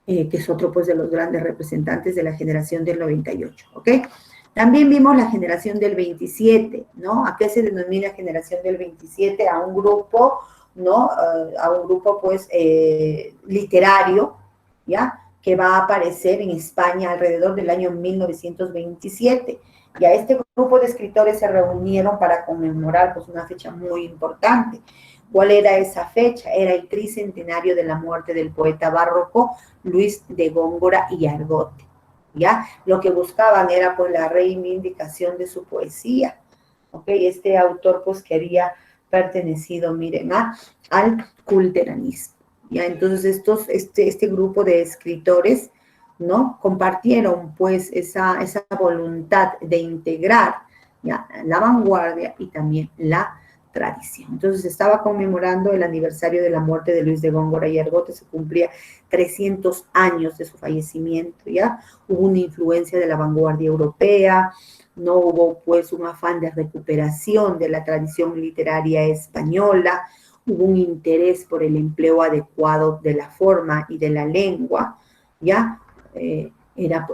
Que es otro, pues, de los grandes representantes de la generación del 98, ¿ok? También vimos la generación del 27, ¿no? ¿A qué se denomina generación del 27? A un grupo, ¿no? A un grupo, pues, literario, ¿ya? Que va a aparecer en España alrededor del año 1927. Y a este grupo de escritores se reunieron para conmemorar, pues, una fecha muy importante. ¿Cuál era esa fecha? Era el tricentenario de la muerte del poeta barroco Luis de Góngora y Argote, ¿ya? Lo que buscaban era, pues, la reivindicación de su poesía, ¿ok? Este autor, pues, que había pertenecido, miren, al culteranismo, ¿ya? Entonces, este grupo de escritores, ¿no? Compartieron, pues, esa voluntad de integrar, ¿ya? La vanguardia y también la tradición. Entonces estaba conmemorando el aniversario de la muerte de Luis de Góngora y Argote, se cumplía 300 años de su fallecimiento, ¿ya? Hubo una influencia de la vanguardia europea, no hubo pues un afán de recuperación de la tradición literaria española, hubo un interés por el empleo adecuado de la forma y de la lengua, ¿ya?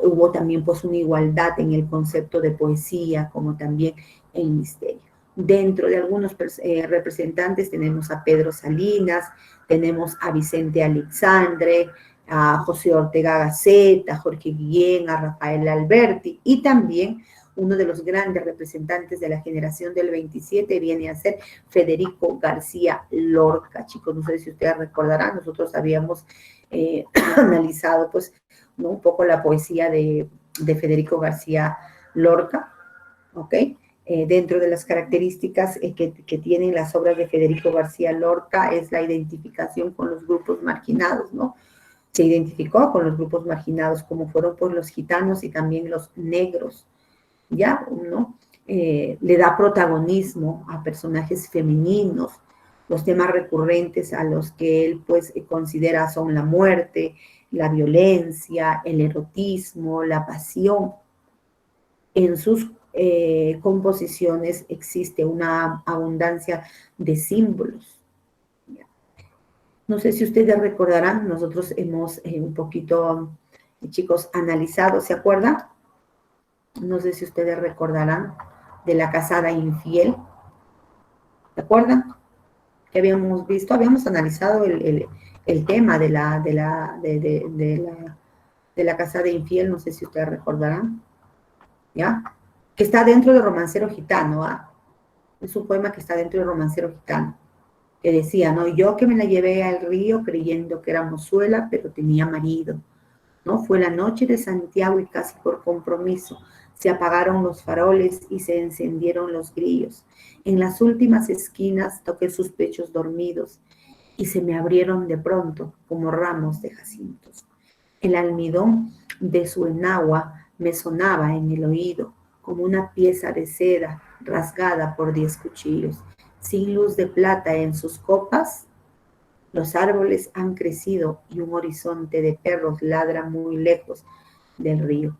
Hubo también pues una igualdad en el concepto de poesía como también el misterio. Dentro de algunos representantes tenemos a Pedro Salinas, tenemos a Vicente Alexandre, a José Ortega Gasset, a Jorge Guillén, a Rafael Alberti, y también uno de los grandes representantes de la generación del 27 viene a ser Federico García Lorca. Chicos, no sé si ustedes recordarán, nosotros habíamos analizado pues, ¿no? Un poco la poesía de Federico García Lorca, ¿ok? Dentro de las características que tienen las obras de Federico García Lorca es la identificación con los grupos marginados, ¿no? Se identificó con los grupos marginados como fueron pues los gitanos y también los negros, ¿ya? ¿No? Le da protagonismo a personajes femeninos, los temas recurrentes a los que él pues considera son la muerte, la violencia, el erotismo, la pasión. En sus composiciones existe una abundancia de símbolos. No sé si ustedes recordarán, nosotros hemos un poquito, chicos, analizado, ¿se acuerdan? No sé si ustedes recordarán de la casada infiel. ¿Se acuerdan? Que habíamos visto, habíamos analizado el tema de la casada infiel, no sé si ustedes recordarán. ¿Ya? Que está dentro de Romancero Gitano, ¿ah? Es un poema que está dentro de Romancero Gitano, que decía, ¿no? Yo que me la llevé al río creyendo que era mozuela, pero tenía marido, ¿no? Fue la noche de Santiago y casi por compromiso se apagaron los faroles y se encendieron los grillos. En las últimas esquinas toqué sus pechos dormidos y se me abrieron de pronto como ramos de jacintos. El almidón de su enagua me sonaba en el oído como una pieza de seda rasgada por 10 cuchillos. Sin luz de plata en sus copas, los árboles han crecido y un horizonte de perros ladra muy lejos del río.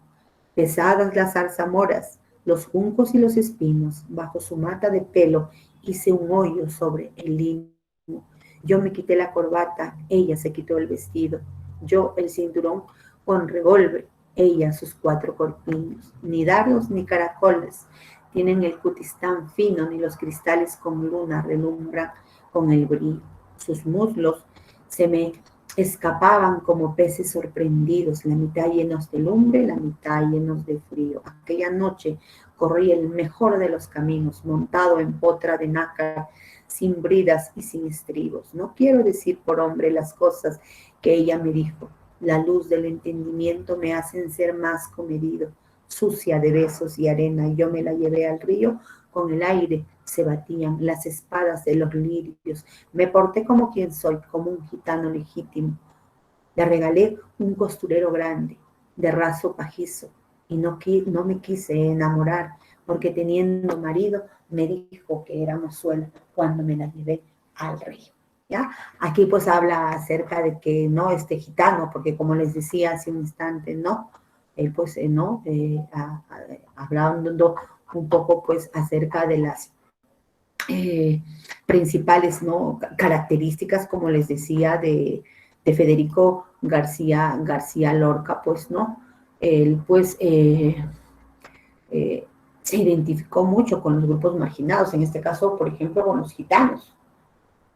Pesadas las zarzamoras, los juncos y los espinos, bajo su mata de pelo hice un hoyo sobre el lino. Yo me quité la corbata, ella se quitó el vestido. Yo el cinturón con revólver, ella sus 4 corpiños. Ni dardos ni caracoles tienen el cutis tan fino, ni los cristales con luna relumbran con el brillo. Sus muslos se me escapaban como peces sorprendidos, la mitad llenos de lumbre, la mitad llenos de frío. Aquella noche corrí el mejor de los caminos, montado en potra de nácar, sin bridas y sin estribos. No quiero decir por hombre las cosas que ella me dijo. La luz del entendimiento me hacen ser más comedido, sucia de besos y arena. Yo me la llevé al río, con el aire se batían las espadas de los lirios. Me porté como quien soy, como un gitano legítimo. Le regalé un costurero grande, de raso pajizo, y no me quise enamorar, porque teniendo marido me dijo que era mozuela cuando me la llevé al río. ¿Ya? Aquí pues habla acerca de que no este gitano, porque como les decía hace un instante, no, él pues no, hablando un poco pues acerca de las principales, ¿no? Características, como les decía, de Federico García Lorca, pues, ¿no? Él, pues, se identificó mucho con los grupos marginados, en este caso, por ejemplo, con los gitanos,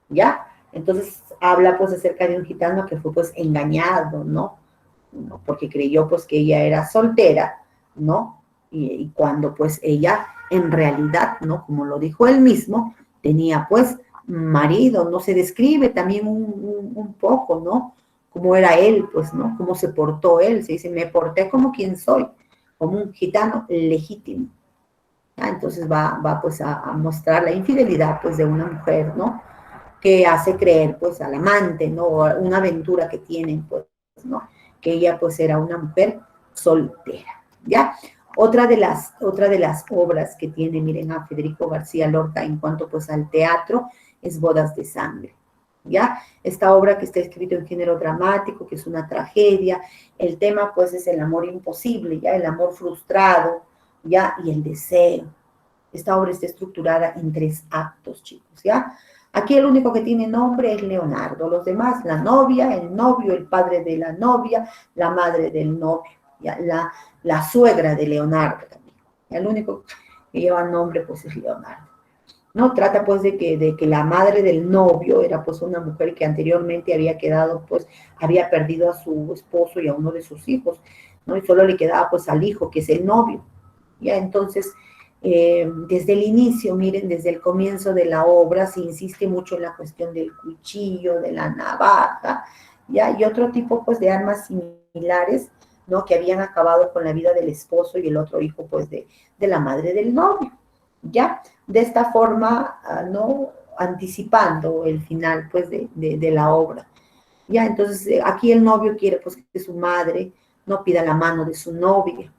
¿ya? Entonces, habla, pues, acerca de un gitano que fue, pues, engañado, ¿no? Porque creyó, pues, que ella era soltera, ¿no? Y cuando, pues, ella, en realidad, ¿no? Como lo dijo él mismo, tenía, pues, marido, ¿no? Se describe también un poco, ¿no? Cómo era él, pues, ¿no? Cómo se portó él. Se dice, me porté como quien soy, como un gitano legítimo. ¿Ya? Entonces va pues, a mostrar la infidelidad, pues, de una mujer, ¿no? Que hace creer, pues, al amante, ¿no? Una aventura que tienen, pues, ¿no? Que ella, pues, era una mujer soltera, ¿ya? Otra de las obras que tiene, miren, a Federico García Lorca en cuanto pues al teatro, es Bodas de Sangre, ¿ya? Esta obra que está escrita en género dramático, que es una tragedia, el tema pues es el amor imposible, ¿ya? El amor frustrado, ¿ya? Y el deseo. Esta obra está estructurada en 3 actos, chicos, ¿ya? Aquí el único que tiene nombre es Leonardo, los demás, la novia, el novio, el padre de la novia, la madre del novio, ¿ya? La suegra de Leonardo también. El único que lleva nombre pues es Leonardo. ¿No? Trata pues de que la madre del novio era pues una mujer que anteriormente había quedado pues, había perdido a su esposo y a uno de sus hijos, ¿no? Y solo le quedaba pues al hijo, que es el novio, ¿ya? Entonces, desde el inicio, miren, desde el comienzo de la obra se insiste mucho en la cuestión del cuchillo, de la navaja, ¿ya? Y otro tipo pues de armas similares, ¿no? Que habían acabado con la vida del esposo y el otro hijo pues de la madre del novio, ¿ya? De esta forma, ¿no? Anticipando el final pues de la obra, ¿ya? Entonces aquí el novio quiere pues que su madre no pida la mano de su novia,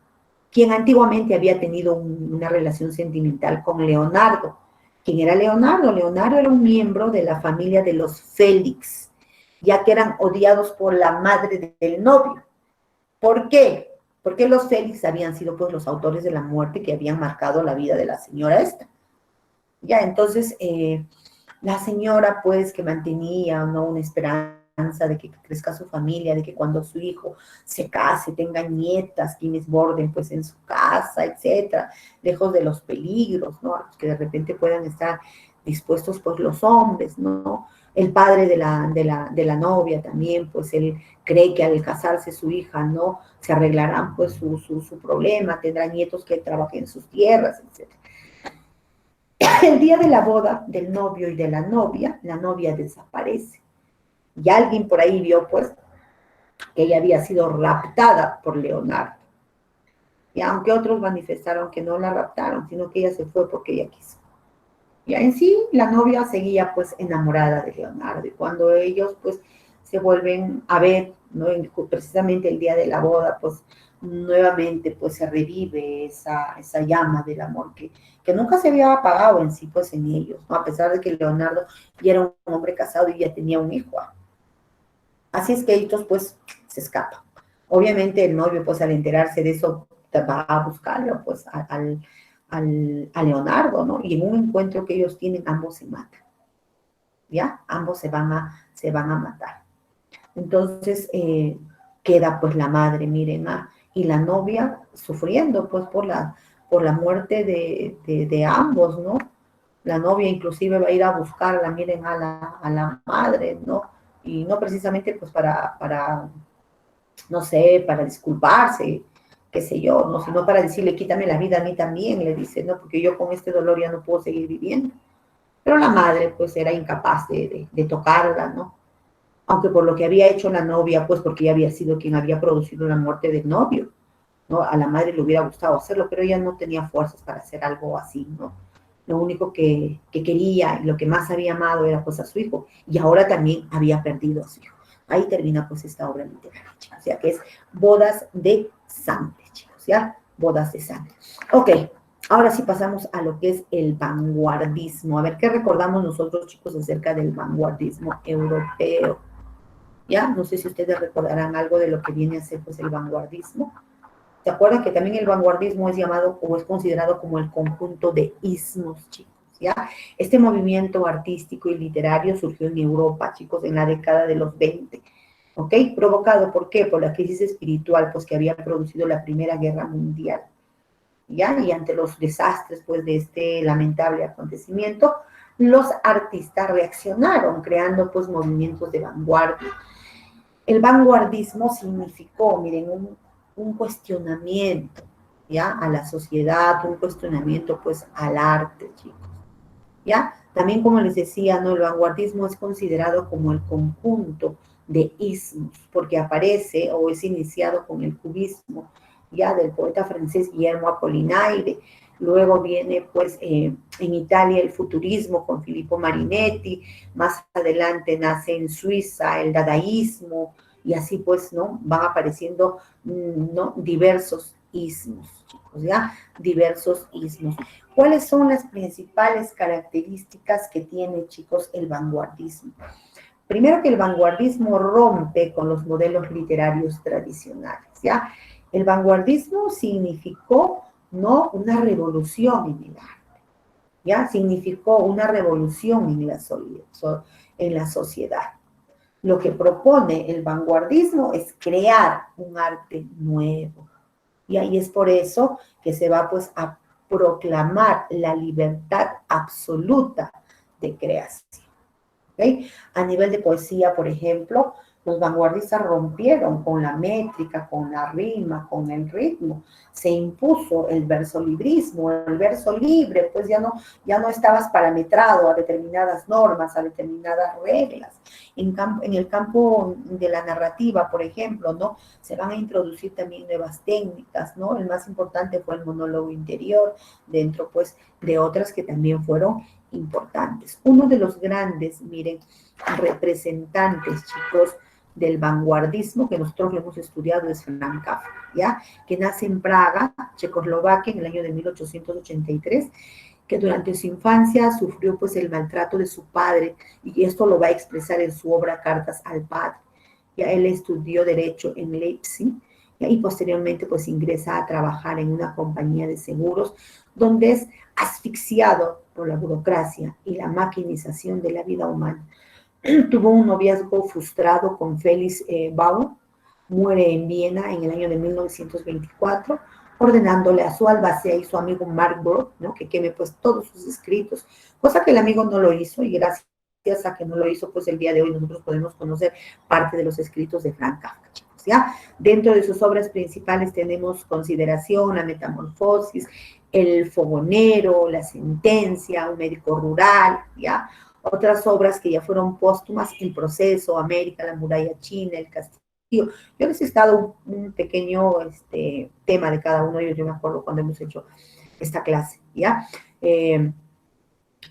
quien antiguamente había tenido una relación sentimental con Leonardo. ¿Quién era Leonardo? Leonardo era un miembro de la familia de los Félix, ya que eran odiados por la madre del novio. ¿Por qué? Porque los Félix habían sido pues los autores de la muerte que habían marcado la vida de la señora esta. Ya, entonces, la señora pues que mantenía, ¿no? Una esperanza de que crezca su familia, de que cuando su hijo se case, tenga nietas, quienes borden pues en su casa, etcétera, lejos de los peligros, ¿no? A los que de repente puedan estar dispuestos pues los hombres, ¿no? El padre de la novia también, pues él cree que al casarse su hija, ¿no? Se arreglarán pues su problema, tendrá nietos que trabajen en sus tierras, etcétera. El día de la boda del novio y de la novia desaparece. Y alguien por ahí vio, pues, que ella había sido raptada por Leonardo. Y aunque otros manifestaron que no la raptaron, sino que ella se fue porque ella quiso. Ya en sí, la novia seguía, pues, enamorada de Leonardo. Y cuando ellos, pues, se vuelven a ver, ¿no? Precisamente el día de la boda, pues, nuevamente, pues, se revive esa llama del amor que nunca se había apagado en sí, pues, en ellos, ¿no? A pesar de que Leonardo ya era un hombre casado y ya tenía un hijo. Así es que ellos, pues, se escapan. Obviamente el novio, pues, al enterarse de eso, va a buscarlo, pues, a Leonardo, ¿no? Y en un encuentro que ellos tienen, ambos se matan, ¿ya? Ambos se van a matar. Entonces, queda, pues, la madre, miren, y la novia sufriendo, pues, por la muerte de ambos, ¿no? La novia inclusive va a ir a buscarla, miren, a la madre, ¿no? Y no precisamente pues para, no sé, para disculparse, qué sé yo, no, sino para decirle, quítame la vida a mí también, le dice, no, porque yo con este dolor ya no puedo seguir viviendo. Pero la madre pues era incapaz de tocarla, ¿no? Aunque por lo que había hecho la novia, pues porque ella había sido quien había producido la muerte del novio, ¿no? A la madre le hubiera gustado hacerlo, pero ella no tenía fuerzas para hacer algo así, ¿no? Lo único que quería y lo que más había amado era pues a su hijo, y ahora también había perdido a su hijo. Ahí termina pues esta obra literaria, chicos, o sea que es Bodas de Sangre, chicos, ¿ya? Bodas de Sangre. Ok, ahora sí pasamos a lo que es el vanguardismo. A ver, ¿qué recordamos nosotros, chicos, acerca del vanguardismo europeo? ¿Ya? No sé si ustedes recordarán algo de lo que viene a ser pues el vanguardismo. ¿Se acuerdan que también el vanguardismo es llamado o es considerado como el conjunto de ismos, chicos? ¿Ya? Este movimiento artístico y literario surgió en Europa, chicos, en la década de los 20, ¿ok? ¿Provocado por qué? Por la crisis espiritual, pues, que había producido la Primera Guerra Mundial, ¿ya? Y ante los desastres, pues, de este lamentable acontecimiento, los artistas reaccionaron, creando, pues, movimientos de vanguardia. El vanguardismo significó, miren, un cuestionamiento, ¿ya? A la sociedad, un cuestionamiento, pues, al arte, chicos, ¿ya? También, como les decía, ¿no? El vanguardismo es considerado como el conjunto de ismos, porque aparece o es iniciado con el cubismo, ¿ya? Del poeta francés Guillermo Apollinaire. Luego viene, pues, en Italia el futurismo con Filippo Marinetti. Más adelante nace en Suiza el dadaísmo, y así pues, ¿no? Van apareciendo, ¿no? Diversos ismos, chicos, ¿ya? Diversos ismos. ¿Cuáles son las principales características que tiene, chicos, el vanguardismo? Primero que el vanguardismo rompe con los modelos literarios tradicionales, ¿ya? El vanguardismo significó, ¿no?, una revolución en el arte, ¿ya? Significó una revolución en la sociedad. Lo que propone el vanguardismo es crear un arte nuevo. Y ahí es por eso que se va pues a proclamar la libertad absoluta de creación. ¿Okay? A nivel de poesía, por ejemplo, los vanguardistas rompieron con la métrica, con la rima, con el ritmo. Se impuso el versolibrismo, el verso libre, pues ya no estabas parametrado a determinadas normas, a determinadas reglas. En el campo de la narrativa, por ejemplo, ¿no? Se van a introducir también nuevas técnicas, ¿no? El más importante fue el monólogo interior, dentro, pues, de otras que también fueron importantes. Uno de los grandes, miren, representantes, chicos, del vanguardismo que nosotros lo hemos estudiado es Franz Kafka, ¿ya? Que nace en Praga, Checoslovaquia, en el año de 1883, que durante su infancia sufrió pues el maltrato de su padre, y esto lo va a expresar en su obra Cartas al Padre. Ya él estudió Derecho en Leipzig, y posteriormente pues ingresa a trabajar en una compañía de seguros, donde es asfixiado por la burocracia y la maquinización de la vida humana. Tuvo un noviazgo frustrado con Felix Bauer, muere en Viena en el año de 1924, ordenándole a su albacea y su amigo Mark Burke, ¿no?, que queme pues todos sus escritos, cosa que el amigo no lo hizo, y gracias a que no lo hizo, pues el día de hoy nosotros podemos conocer parte de los escritos de Franz Kafka, chicos, ¿ya? Dentro de sus obras principales tenemos Consideración, La Metamorfosis, El Fogonero, La Sentencia, Un médico rural, ¿ya? Otras obras que ya fueron póstumas, El Proceso, América, La muralla china, El castillo. Yo les he dado un pequeño tema de cada uno de ellos, yo me acuerdo cuando hemos hecho esta clase, ¿ya?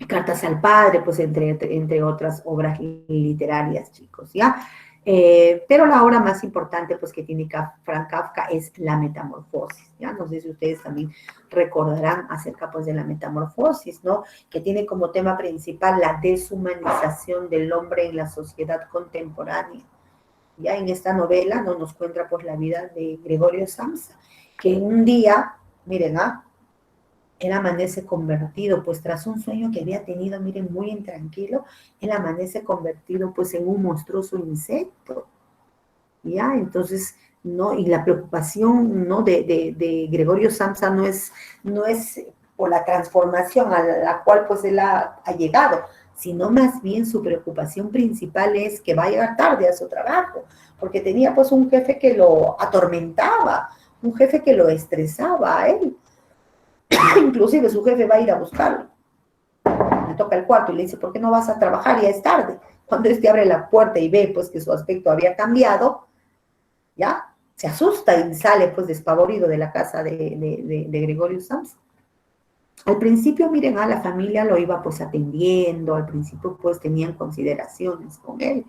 Cartas al Padre, pues entre otras obras literarias, chicos, ¿ya? Pero la obra más importante, pues, que tiene Franz Kafka es La Metamorfosis, ¿ya? No sé si ustedes también recordarán acerca, pues, de La Metamorfosis, ¿no? Que tiene como tema principal la deshumanización del hombre en la sociedad contemporánea. Ya en esta novela, ¿no?, nos cuenta, pues, la vida de Gregorio Samsa, que un día, miren, él amanece convertido, pues tras un sueño que había tenido, miren, muy intranquilo, él amanece convertido pues en un monstruoso insecto, ¿ya? Entonces, ¿no? Y la preocupación, ¿no?, de Gregorio Samsa no es por la transformación a la cual pues él ha llegado, sino más bien su preocupación principal es que va a llegar tarde a su trabajo, porque tenía pues un jefe que lo atormentaba, un jefe que lo estresaba a él. Inclusive su jefe va a ir a buscarlo. Le toca el cuarto y le dice, ¿por qué no vas a trabajar? Ya es tarde. Cuando este abre la puerta y ve pues que su aspecto había cambiado, ya se asusta y sale pues despavorido de la casa de Gregorio Samsa. Al principio, miren, a la familia lo iba pues atendiendo, al principio pues tenían consideraciones con él,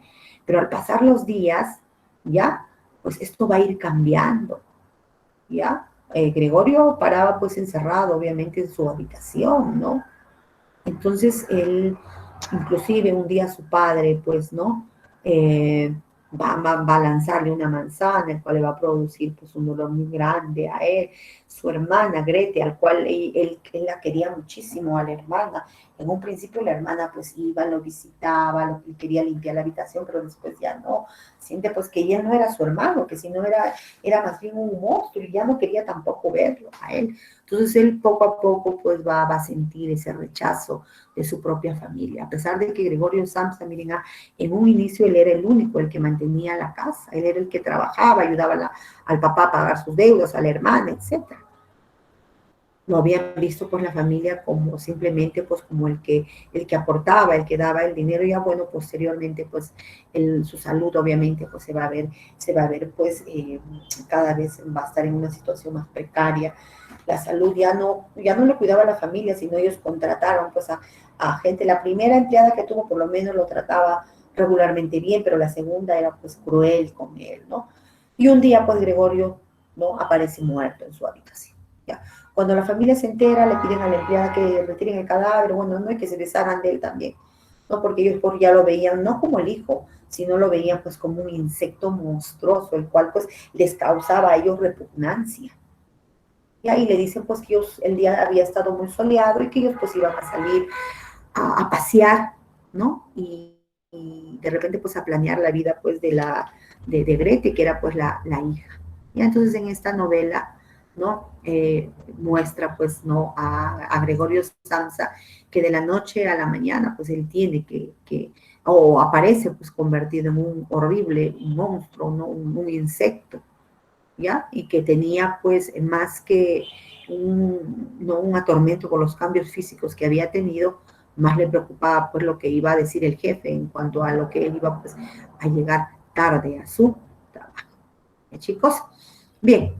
pero al pasar los días, ya, pues esto va a ir cambiando, ya. Gregorio paraba pues encerrado, obviamente, en su habitación, ¿no? Entonces él, inclusive un día su padre, pues, ¿no? Va a lanzarle una manzana, el cual le va a producir pues un dolor muy grande a él. Su hermana Grete, al cual él la quería muchísimo a la hermana. En un principio la hermana pues iba, lo visitaba, quería limpiar la habitación, pero después ya no. Siente pues que ya no era su hermano, que si no era más bien un monstruo, y ya no quería tampoco verlo a él. Entonces él poco a poco pues va a sentir ese rechazo de su propia familia, a pesar de que Gregorio Samsa, miren, en un inicio él era el único, el que mantenía la casa, él era el que trabajaba, ayudaba al papá a pagar sus deudas, a la hermana, etc. Lo habían visto por la familia como simplemente pues como el que aportaba, el que daba el dinero, y ya bueno, posteriormente pues su salud obviamente pues se va a ver pues cada vez va a estar en una situación más precaria. La salud ya no lo cuidaba la familia, sino ellos contrataron pues a gente. La primera empleada que tuvo por lo menos lo trataba regularmente bien, pero la segunda era pues cruel con él, ¿no? Y un día pues Gregorio ¿no? Aparece muerto en su habitación, ¿ya? Cuando la familia se entera, le piden a la empleada que retiren el cadáver, bueno, no, y que se deshagan de él también, ¿no? Porque ellos pues, ya lo veían, no como el hijo, sino lo veían pues como un insecto monstruoso, el cual pues les causaba a ellos repugnancia. Y ahí le dicen pues que ellos, el día había estado muy soleado y que ellos pues iban a salir a pasear, ¿no? Y de repente pues a planear la vida pues de Grete, que era pues la hija. Y entonces en esta novela, ¿no? Muestra pues, ¿no? A Gregorio Samsa, que de la noche a la mañana pues él tiene o aparece pues convertido en un horrible monstruo, ¿no? Un insecto, ¿ya? Y que tenía pues más que no un atormento por los cambios físicos que había tenido, más le preocupaba pues lo que iba a decir el jefe en cuanto a lo que él iba pues a llegar tarde a su trabajo. Chicos, bien,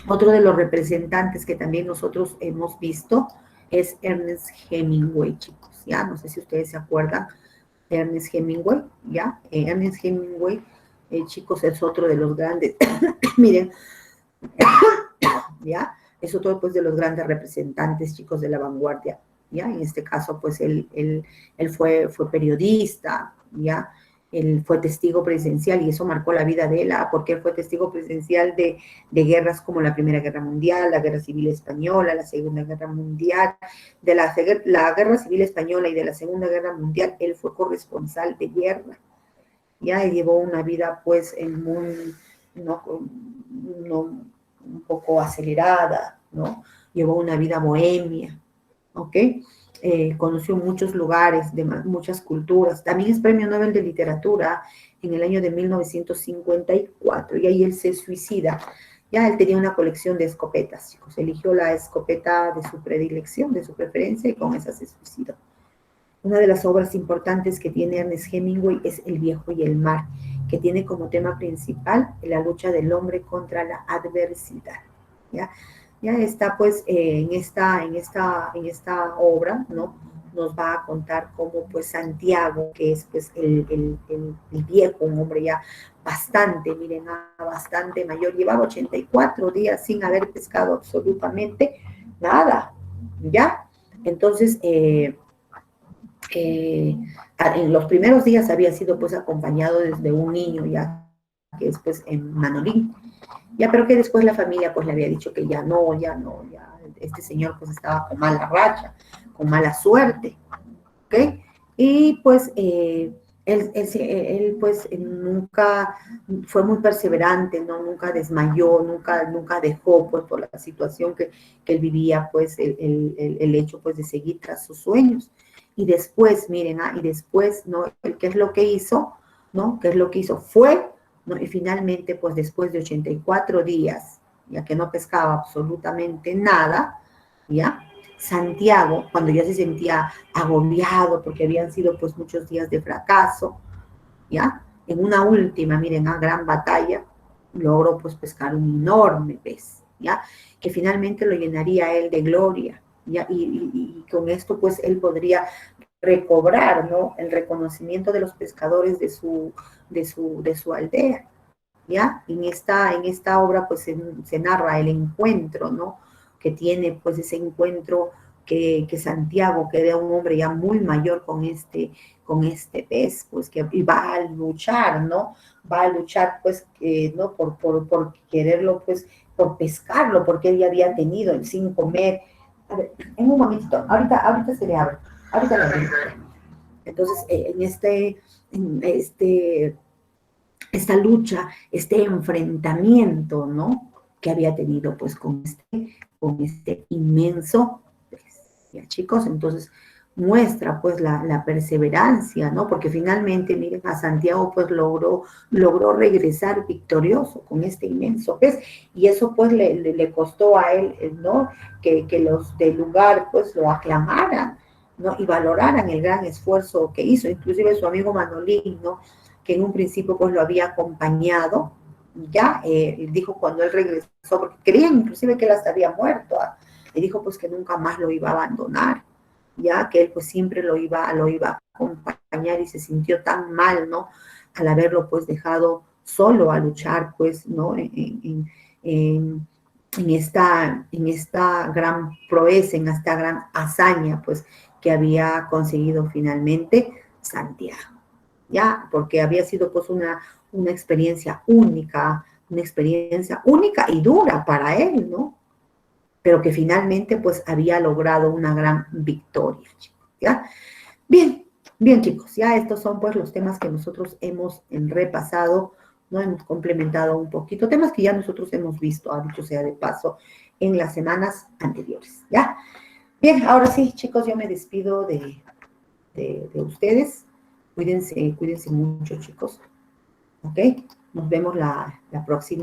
otro de los representantes que también nosotros hemos visto es Ernest Hemingway, chicos, ¿ya? No sé si ustedes se acuerdan de Ernest Hemingway, ¿ya? Ernest Hemingway, chicos, es otro de los grandes, miren, ¿ya? Es otro pues de los grandes representantes, chicos, de la vanguardia, ¿ya? En este caso, pues él fue periodista, ¿ya? Él fue testigo presencial y eso marcó la vida de él, porque él fue testigo presencial de guerras como la Primera Guerra Mundial, la Guerra Civil Española, la Segunda Guerra Mundial, de la Guerra Civil Española y de la Segunda Guerra Mundial, él fue corresponsal de guerra, ¿ya? Y llevó una vida pues no, un poco acelerada, ¿no? Llevó una vida bohemia, ¿ok? Conoció muchos lugares, de muchas culturas. También es Premio Nobel de Literatura en el año de 1954, y ahí él se suicida. Ya él tenía una colección de escopetas, chicos. Eligió la escopeta de su predilección, de su preferencia, y con esa se suicidó. Una de las obras importantes que tiene Ernest Hemingway es El viejo y el mar, que tiene como tema principal la lucha del hombre contra la adversidad. ¿Ya? Ya está pues en esta obra, ¿no? Nos va a contar cómo pues Santiago, que es pues el viejo, un hombre ya bastante, miren, bastante mayor, llevaba 84 días sin haber pescado absolutamente nada, ¿ya? Entonces, en los primeros días había sido pues acompañado desde un niño ya, que es pues en Manolín, ya, pero que después la familia pues le había dicho que ya este señor pues estaba con mala racha, con mala suerte, ¿ok? Y pues él pues nunca fue muy perseverante, ¿no? Nunca desmayó, nunca dejó pues por la situación que él vivía pues el hecho pues de seguir tras sus sueños. Y después, miren, y después, ¿no? ¿Qué es lo que hizo? ¿No? ¿Qué es lo que hizo? Fue, ¿no? Y finalmente, pues después de 84 días, ya que no pescaba absolutamente nada, ¿ya? Santiago, cuando ya se sentía agobiado porque habían sido pues muchos días de fracaso, ¿ya? En una última, miren, una gran batalla, logró pues pescar un enorme pez, ¿ya? Que finalmente lo llenaría a él de gloria, ¿ya? Y con esto pues él podría recobrar, ¿no? El reconocimiento de los pescadores de su aldea, ¿ya? En esta obra pues se narra el encuentro, ¿no? Que tiene pues ese encuentro que Santiago, que era un hombre ya muy mayor con este pez, pues que va a luchar, ¿no? Va a luchar pues, ¿no? Por quererlo, pues, por pescarlo, porque él ya había tenido el sin comer. A ver, en un momentito, ahorita se le abre, ahorita le abrimos. Entonces, esta lucha, este enfrentamiento, ¿no? Que había tenido pues con este inmenso, pues, ya chicos, entonces muestra pues la perseverancia, ¿no? Porque finalmente, miren, a Santiago pues logró regresar victorioso con este inmenso pez, y eso pues le costó a él, ¿no? Que los del lugar pues lo aclamaran, ¿no? Y valoraran el gran esfuerzo que hizo, inclusive su amigo Manolín, ¿no? Que en un principio pues lo había acompañado, ya, dijo cuando él regresó, porque creían inclusive que él hasta había muerto, le dijo pues que nunca más lo iba a abandonar, ya, que él pues siempre lo iba a acompañar, y se sintió tan mal, ¿no? Al haberlo pues dejado solo a luchar pues, ¿no? En en esta gran proeza, en esta gran hazaña, pues, que había conseguido finalmente Santiago, ¿ya? Porque había sido, pues, una experiencia única y dura para él, ¿no? Pero que finalmente, pues, había logrado una gran victoria, chicos, ¿ya? Bien, bien, chicos, ya estos son, pues, los temas que nosotros hemos repasado, ¿no? Hemos complementado un poquito, temas que ya nosotros hemos visto, dicho sea de paso, en las semanas anteriores, ¿ya? Bien, ahora sí, chicos, yo me despido de ustedes. Cuídense mucho, chicos, ¿ok? Nos vemos la próxima.